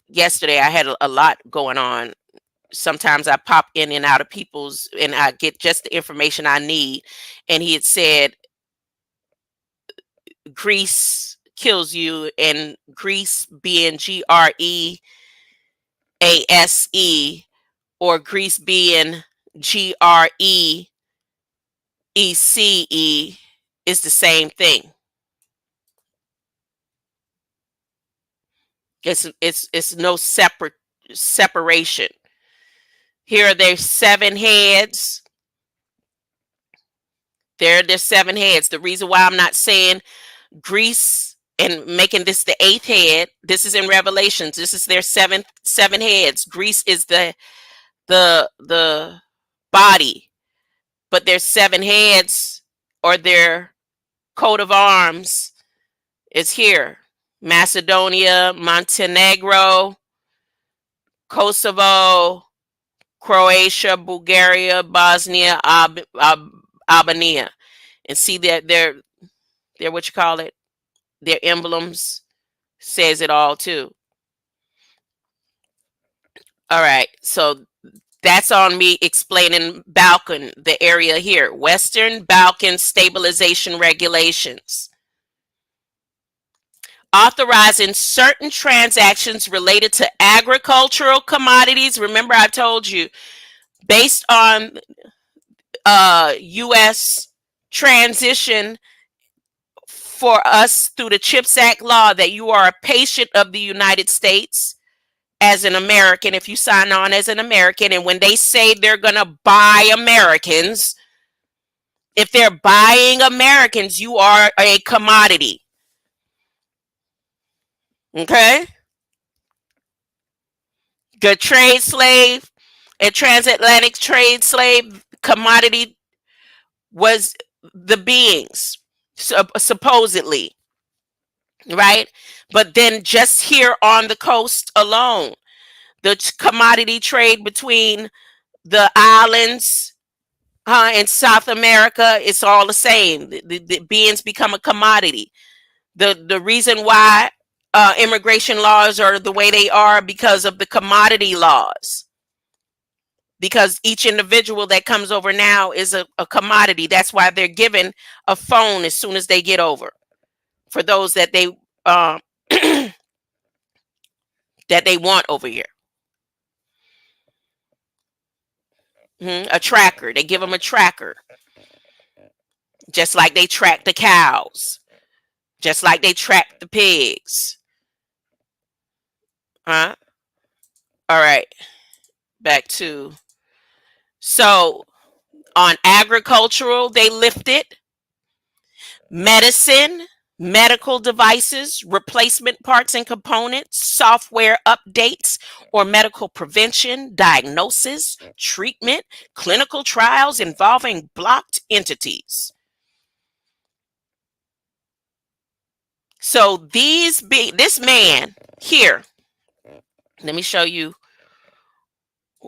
Yesterday, I had a lot going on. Sometimes I pop in and out of people's, and I get just the information I need. And he had said, Greece kills you, and Greece being GREASE, or Greece being GREECE, is the same thing. It's no separation. Here are their 7 heads. There are their 7 heads. The reason why I'm not saying Greece and making this the 8th head, this is in Revelations. This is their 7 heads. Greece is the body, but their 7 heads, or their coat of arms, is here. Macedonia, Montenegro, Kosovo, Croatia, Bulgaria, Bosnia, Albania. And see that they're what you call it, their emblems says it all too. All right, so that's on me explaining Balkan, the area here. Western Balkan Stabilization Regulations. Authorizing certain transactions related to agricultural commodities. Remember, I told you, based on U.S. transition for us through the CHIPS Act law, that you are a patient of the United States as an American if you sign on as an American. And when they say they're going to buy Americans, if they're buying Americans, you are a commodity. Okay? The trade slave, a transatlantic trade slave commodity, was the beings, supposedly, right? But then just here on the coast alone, the commodity trade between the islands in South America, it's all the same. The beings become a commodity. The reason why immigration laws are the way they are because of the commodity laws. Because each individual that comes over now is a commodity. That's why they're given a phone as soon as they get over. For those that they that they want over here. A tracker. They give them a tracker. Just like they track the cows. Just like they track the pigs. All right. Back to. So on agricultural, they lifted medicine, medical devices, replacement parts and components, software updates, or medical prevention, diagnosis, treatment, clinical trials involving blocked entities. So this man here, let me show you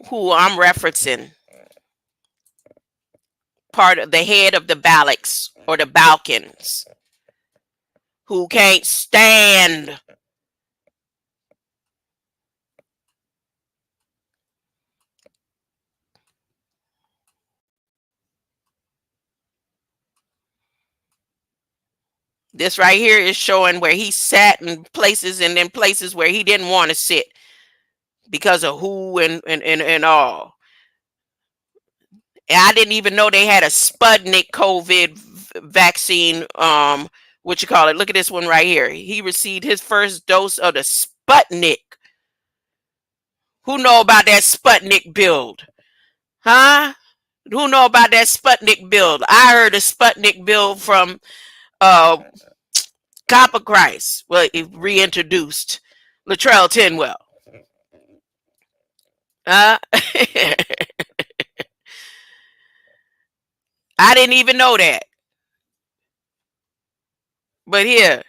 who I'm referencing. Part of the head of the Balaks, or the Balkans, who can't stand this right here is showing where he sat in places, and then places where he didn't want to sit because of who and all. And I didn't even know they had a Sputnik COVID vaccine. What you call it? Look at this one right here. He received his first dose of the Sputnik. Who know about that Sputnik build? Huh? Who know about that Sputnik build? I heard a Sputnik build from Copper Christ. Well, it reintroduced Latrell Tinwell. I didn't even know that. But here,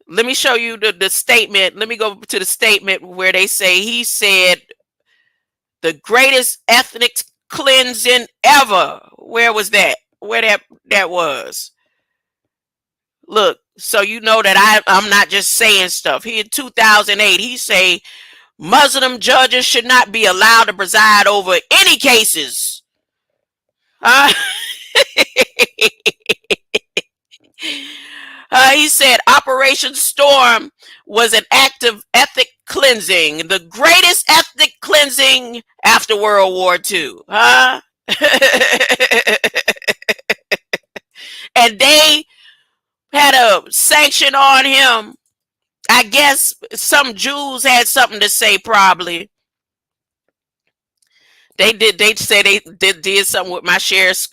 let me show you the statement. Let me go to the statement where they say he said the greatest ethnic cleansing ever. Where was that? Where that was? Look, so you know that I'm not just saying stuff. Here in 2008, he say Muslim judges should not be allowed to preside over any cases. He said Operation Storm was an act of ethnic cleansing, the greatest ethnic cleansing after World War II. And they had a sanction on him I guess some Jews had something to say. Probably they did. They say they did something with my shares.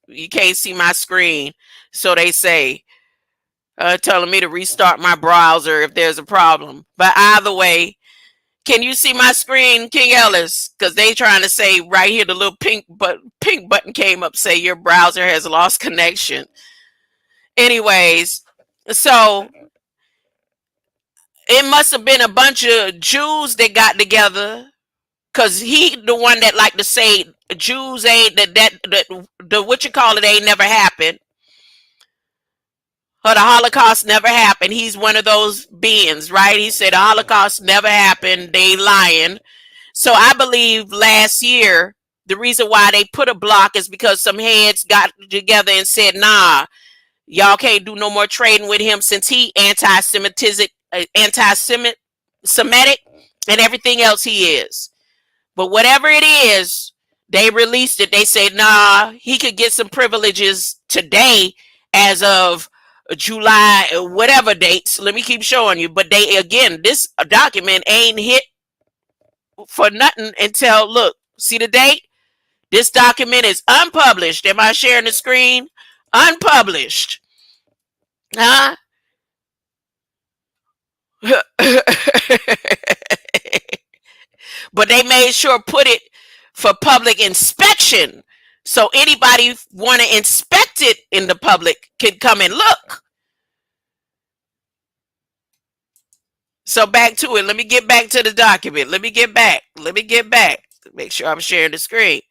You can't see my screen, so they say telling me to restart my browser if there's a problem. But either way, can you see my screen, King Ellis? Because they trying to say right here the little pink button came up, say your browser has lost connection. Anyways, so it must have been a bunch of Jews that got together, cause he the one that like to say Jews ain't that the what you call it ain't never happened, or the Holocaust never happened. He's one of those beings, right? He said the Holocaust never happened. They lying. So I believe last year the reason why they put a block is because some heads got together and said, "Nah, y'all can't do no more trading with him since he anti-Semitic, and everything else he is." But whatever it is, they released it. They said, "Nah, he could get some privileges today, as of July, whatever dates." Let me keep showing you. But they again, this document ain't hit for nothing until look. See the date? This document is unpublished. Am I sharing the screen? Unpublished. Huh? But they made sure put it for public inspection, so anybody want to inspect it in the public can come and look. So back to it. Let me get back to the document. Let me get back. Make sure I'm sharing the screen.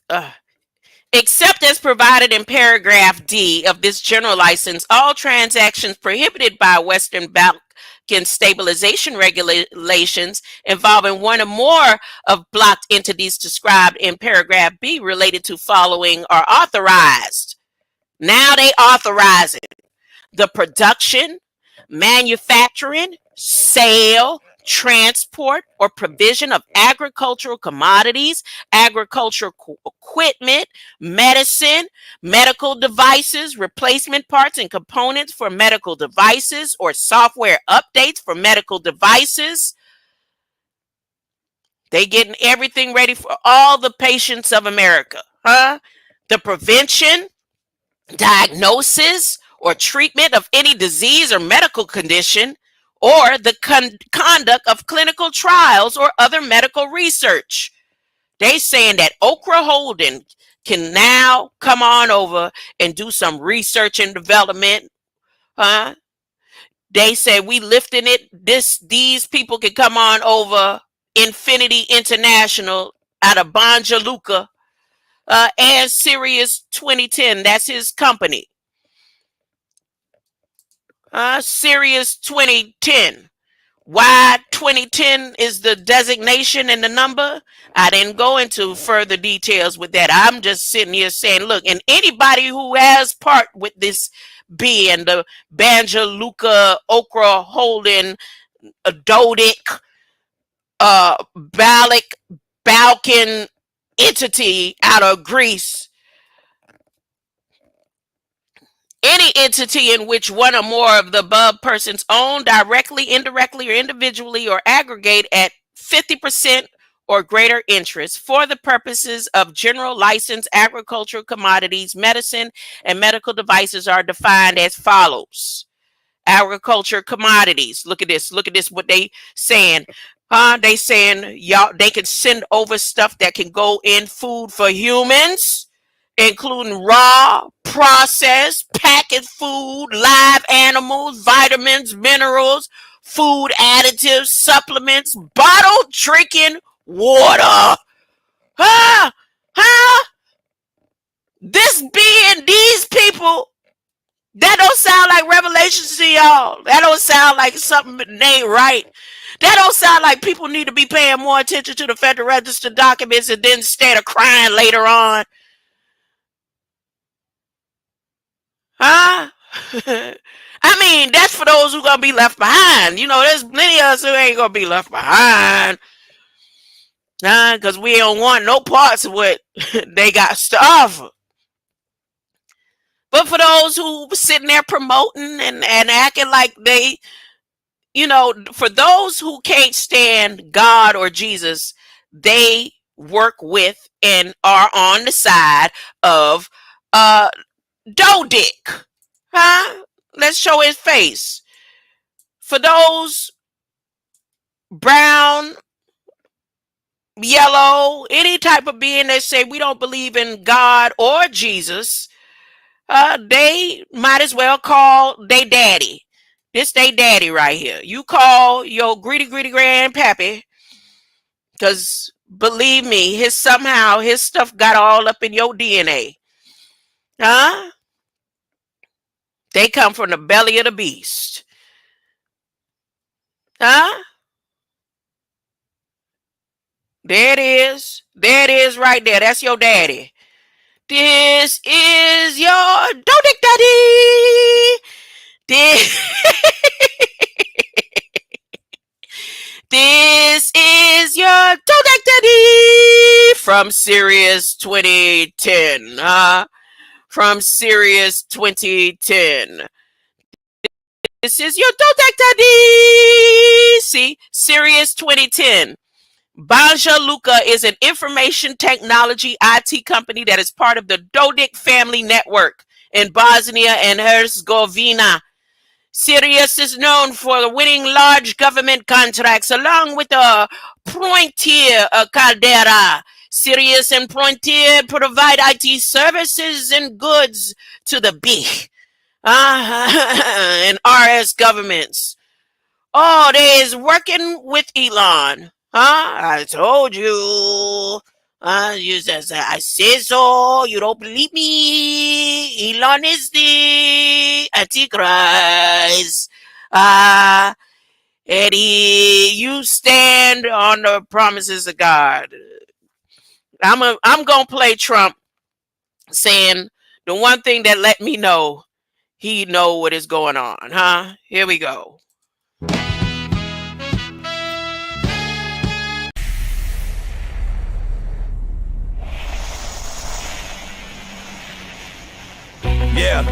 uh, Except as provided in paragraph D of this general license, all transactions prohibited by Western Balkan stabilization regulations involving one or more of blocked entities described in paragraph B related to following are authorized. Now they authorize it. The production, manufacturing, sale, transport, or provision of agricultural commodities, agricultural equipment, medicine, medical devices, replacement parts and components for medical devices, or software updates for medical devices. They getting everything ready for all the patients of America, huh? The prevention, diagnosis, or treatment of any disease or medical condition, or the conduct of clinical trials or other medical research. They saying that Okra Holden can now come on over and do some research and development. Huh? They say we lifting it. These people can come on over. Infinity International out of Banja Luka, and Sirius 2010. That's his company. Sirius 2010. Why 2010 is the designation and the number? I didn't go into further details with that. I'm just sitting here saying, look, and anybody who has part with this being the Banja Luka Okra Holding Dodic Balak Balkan entity out of Greece, any entity in which one or more of the above persons own directly, indirectly, or individually or aggregate at 50% or greater interest for the purposes of general license, agricultural commodities, medicine, and medical devices are defined as follows. Agriculture commodities. Look at this. Look at this. What they saying. They saying y'all they can send over stuff that can go in food for humans, including raw, processed, packaged food, live animals, vitamins, minerals, food additives, supplements, bottled drinking water. Huh? Huh? This being these people, that don't sound like revelations to y'all. That don't sound like something that ain't right. That don't sound like people need to be paying more attention to the Federal Register documents and then instead of crying later on. Huh? I mean, that's for those who gonna be left behind. You know, there's many of us who ain't gonna be left behind. Because we don't want no parts of what they got to offer. But for those who sitting there promoting and acting like they, for those who can't stand God or Jesus, they work with and are on the side of Doe Dick. Huh? Let's show his face. For those brown, yellow, any type of being that say we don't believe in God or Jesus, they might as well call they daddy. This they daddy right here. You call your greedy grandpappy, because believe me, his stuff got all up in your DNA. Huh? They come from the belly of the beast. Huh? There it is. There it is right there. That's your daddy. This is your Dodic Daddy. This is your Dodic Daddy from Sirius 2010. From Sirius 2010. This is your Dodic Daddy. See, Sirius 2010. Banja Luka is an information technology IT company that is part of the Dodik family network in Bosnia and Herzegovina. Sirius is known for winning large government contracts along with the Pointier Caldera. Sirius and Pointier provide IT services and goods to the big and RS governments. Oh, they is working with Elon. I told you. I say so. You don't believe me. Elon is the Antichrist. Eddie, you stand on the promises of God. I'm gonna play Trump saying the one thing that let me know he know what is going on. Here we go. Yeah,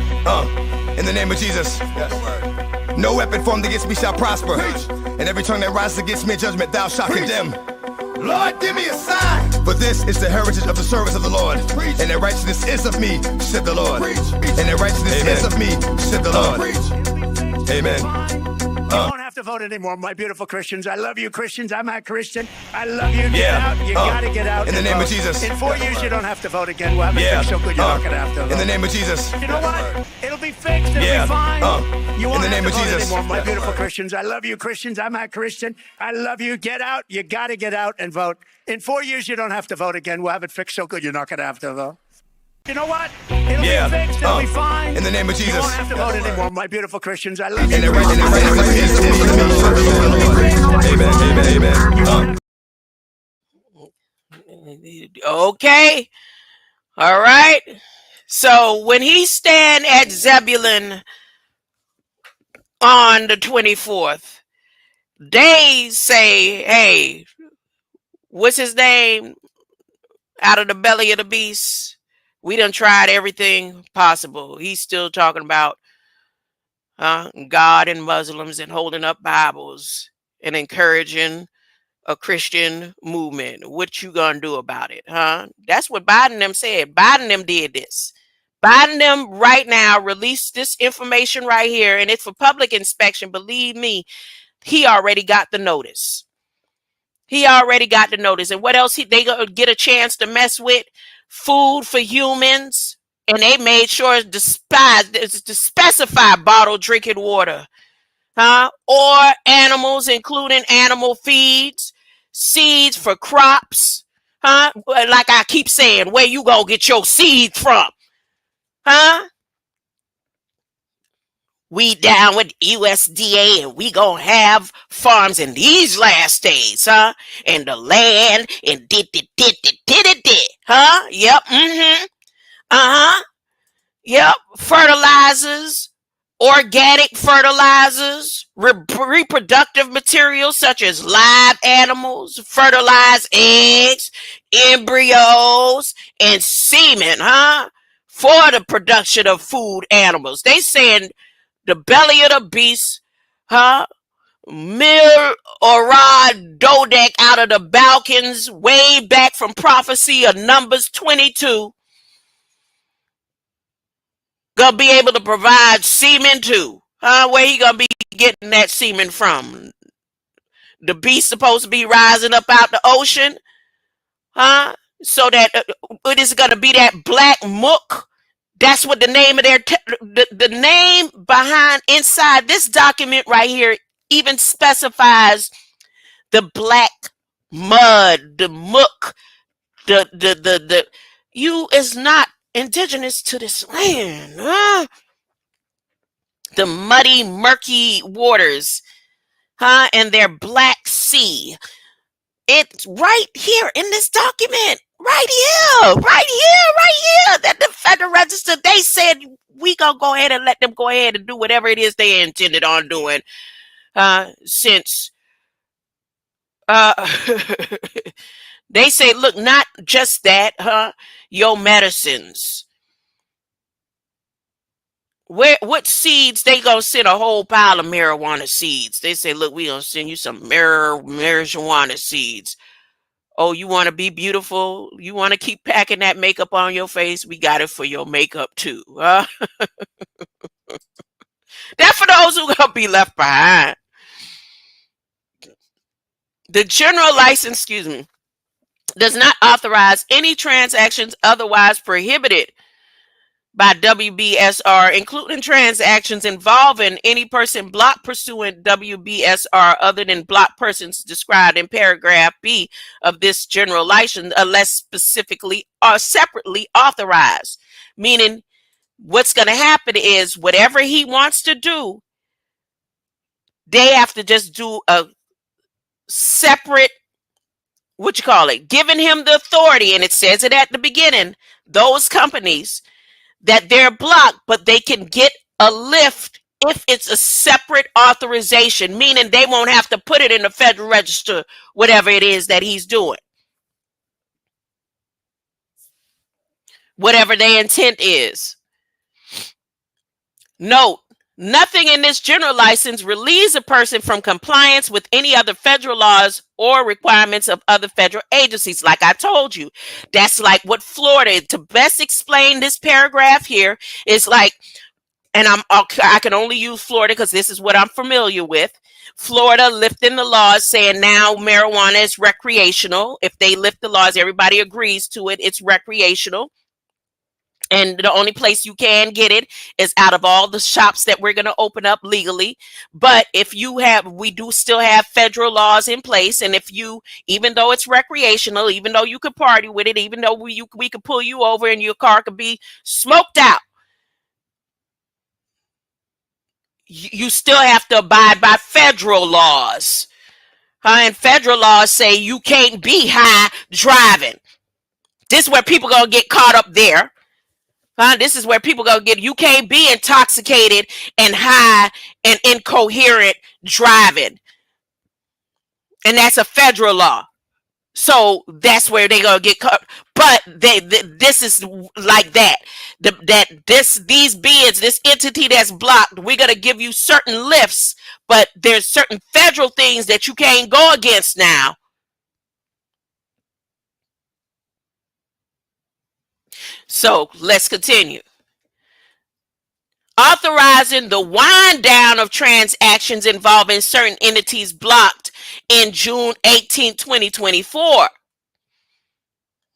in the name of Jesus. Yes. No weapon formed against me shall prosper. Preach. And every tongue that rises against me in judgment thou shalt condemn. Lord, give me a sign. For this is the heritage of the service of the Lord. Preach. And that righteousness is of me, said the Lord. Preach. And that righteousness is of me, said the Lord. Preach. Amen. You won't have to vote anymore, my beautiful Christians. I love you, Christians. I'm a Christian. I love you. Get out. You gotta get out. In the name of Jesus. In 4 years, you don't have to vote again. We'll have it fixed so good you're not gonna have to vote. In the name of Jesus. You know what? It'll be fixed. It'll be fine. You won't in the name have to of vote Jesus. anymore, my beautiful Christians. I love you, Christians. I'm a Christian. I love you. Get out. You gotta get out and vote. In 4 years, you don't have to vote again. We'll have it fixed so good you're not gonna have to vote. You know what? It'll be fixed. It'll be fine. In the name of Jesus. You won't have to vote anymore, my beautiful Christians. I love you. Amen. Okay. All right. So when he stand at Zebulun on the 24th, they say, hey, what's his name? Out of the belly of the beast. We done tried everything possible. He's still talking about God and Muslims and holding up Bibles and encouraging a Christian movement. What you gonna do about it, That's what Biden them said. Biden them did this. Biden them right now released this information right here, and it's for public inspection. Believe me, he already got the notice. He already got the notice. And what else they gonna get a chance to mess with? Food for humans. And they made sure to specify bottled drinking water. Or animals, including animal feeds, seeds for crops. Like I keep saying, where you gonna get your seeds from? We down with USDA and we gonna have farms in these last days, and the land and Yep. Yep. Fertilizers, organic fertilizers, reproductive materials such as live animals, fertilized eggs, embryos, and semen, for the production of food animals. They saying the belly of the beast, Mir Orad Dodek out of the Balkans, way back from prophecy of Numbers 22, gonna be able to provide semen too. Where he gonna be getting that semen from? The beast supposed to be rising up out the ocean, so that it is gonna be that black mook. That's what the name of their the name behind inside this document right here even specifies the black mud, the mook, the you is not indigenous to this land, the muddy, murky waters, and their Black Sea. It's right here in this document, right here, that the Federal Register, they said we gonna go ahead and let them go ahead and do whatever it is they intended on doing, since they say, look, not just that, your medicines. What seeds? They gonna send a whole pile of marijuana seeds. They say, look, we gonna send you some marijuana seeds. Oh, you want to be beautiful? You want to keep packing that makeup on your face? We got it for your makeup too. That for those who gonna be left behind. The general license, does not authorize any transactions otherwise prohibited by WBSR, including transactions involving any person blocked pursuant WBSR other than blocked persons described in paragraph B of this general license, unless specifically or separately authorized. Meaning, what's going to happen is whatever he wants to do, they have to just do a separate, giving him the authority, and it says it at the beginning, those companies that they're blocked, but they can get a lift if it's a separate authorization, meaning they won't have to put it in the Federal Register, whatever it is that he's doing. Whatever their intent is. Note, nothing in this general license relieves a person from compliance with any other federal laws or requirements of other federal agencies. Like I told you, that's like what Florida, to best explain this paragraph here, is like, and I can only use Florida because this is what I'm familiar with. Florida lifting the laws saying now marijuana is recreational. If they lift the laws, everybody agrees to it. It's recreational. And the only place you can get it is out of all the shops that we're going to open up legally. But if we do still have federal laws in place. And if you, even though it's recreational, even though you could party with it, even though we could pull you over and your car could be smoked out, you still have to abide by federal laws. And federal laws say you can't be high driving. This is where people are going to get caught up there. This is where people go you can't be intoxicated and high and incoherent driving. And that's a federal law. So that's where they're going to get caught. But this is like that. These beings, this entity that's blocked, we're going to give you certain lifts, but there's certain federal things that you can't go against now. So let's continue. Authorizing the wind down of transactions involving certain entities blocked in June 18, 2024.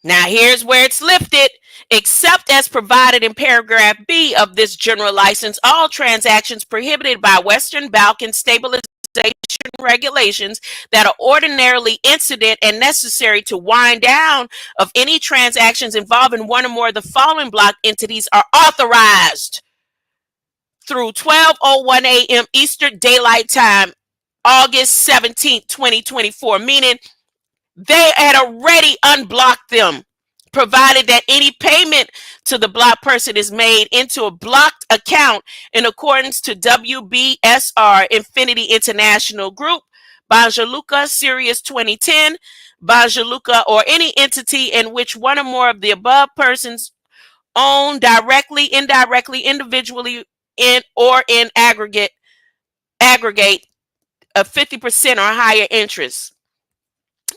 Now here's where it's lifted. Except as provided in paragraph B of this general license, all transactions prohibited by Western Balkan stabilization regulations that are ordinarily incident and necessary to wind down of any transactions involving one or more of the following block entities are authorized through 12:01 a.m. Eastern Daylight Time, August 17th, 2024, meaning they had already unblocked them provided that any payment to the blocked person is made into a blocked account in accordance to WBSR Infinity International Group, Banjaluka, Sirius 2010, Banjaluka, or any entity in which one or more of the above persons own directly, indirectly, individually, in aggregate of 50% or higher interest.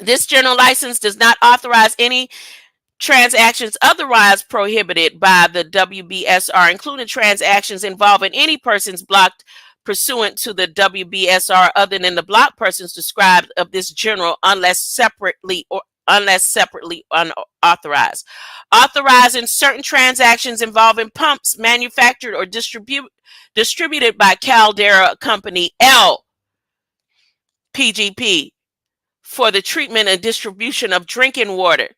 This general license does not authorize any transactions otherwise prohibited by the WBSR, including transactions involving any persons blocked pursuant to the WBSR other than the blocked persons described of this general, unless separately unauthorized. Authorizing certain transactions involving pumps manufactured or distributed by Caldera Company L PGP for the treatment and distribution of drinking water.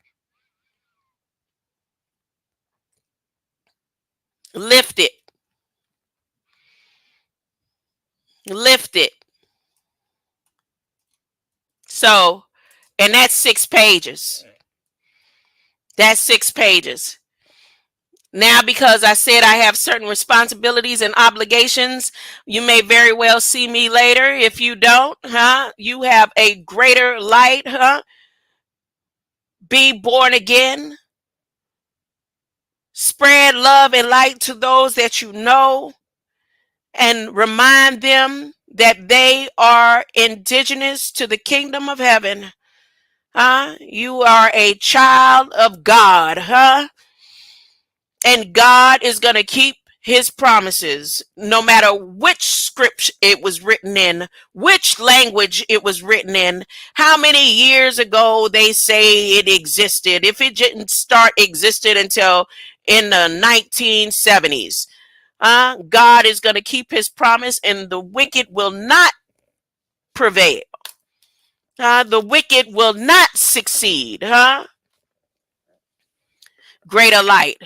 Lift it. So, and that's 6 pages. That's 6 pages. Now, because I said I have certain responsibilities and obligations, you may very well see me later. If you don't, you have a greater light, Be born again. Spread love and light to those that you know, and remind them that they are indigenous to the kingdom of heaven. You are a child of God, and God is going to keep his promises, no matter which script it was written in, which language it was written in, how many years ago they say it existed, if it didn't start existed until in the 1970s. God is going to keep his promise, and the wicked will not prevail. The wicked will not succeed. Greater light.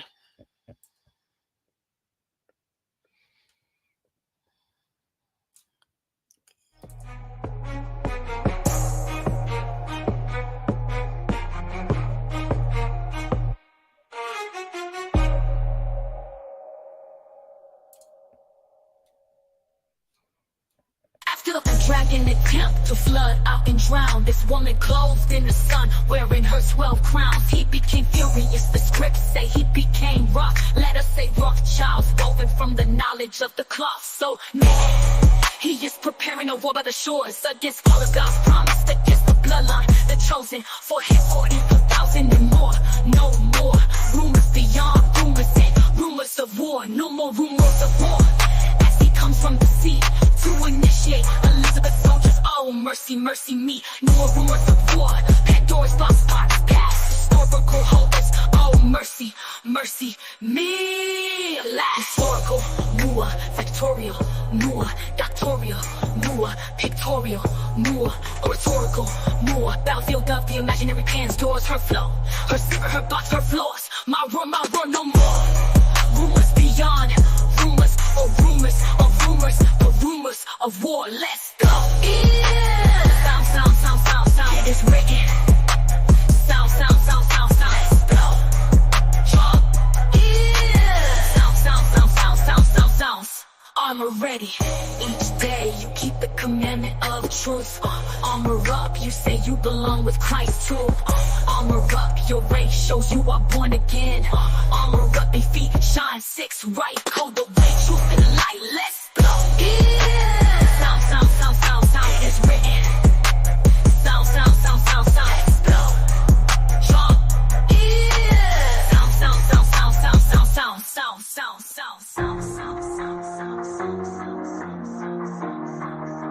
Dragging the camp to flood out and drown this woman clothed in the sun, wearing her 12 crowns. He became furious, the scripts say he became rough. Let us say Rothschilds, woven from the knowledge of the cloth. So now he is preparing a war by the shores against all of God's promise, against the bloodline, the chosen for his 40,000 and more. No more rumors beyond rumors and rumors of war. No more rumors of war as he comes from the sea to initiate Elizabeth soldiers. Oh, mercy, mercy me. No more rumors of war. Pandora's box spots past historical holders. Oh, mercy, mercy me. Last historical, more victorial, more doctorial, more pictorial, more oratorical, more battlefield of the imaginary pans, doors, her flow, her silver, her box, her floors. My roar, no more rumors beyond rumors or rumors of rumors. Rumors of war, let's go. Yeah. Sound, it's written. Sound, let's go. Yeah. Sound. Armor ready. Each day you keep the commandment of truth. Armor up, you say you belong with Christ too. Armor up, your race shows you are born again. Armor up, your feet shine 6 right. Code the way, truth and light, let's go. Yeah. Sound, it's written. Sound, let's go. Yeah. Sound.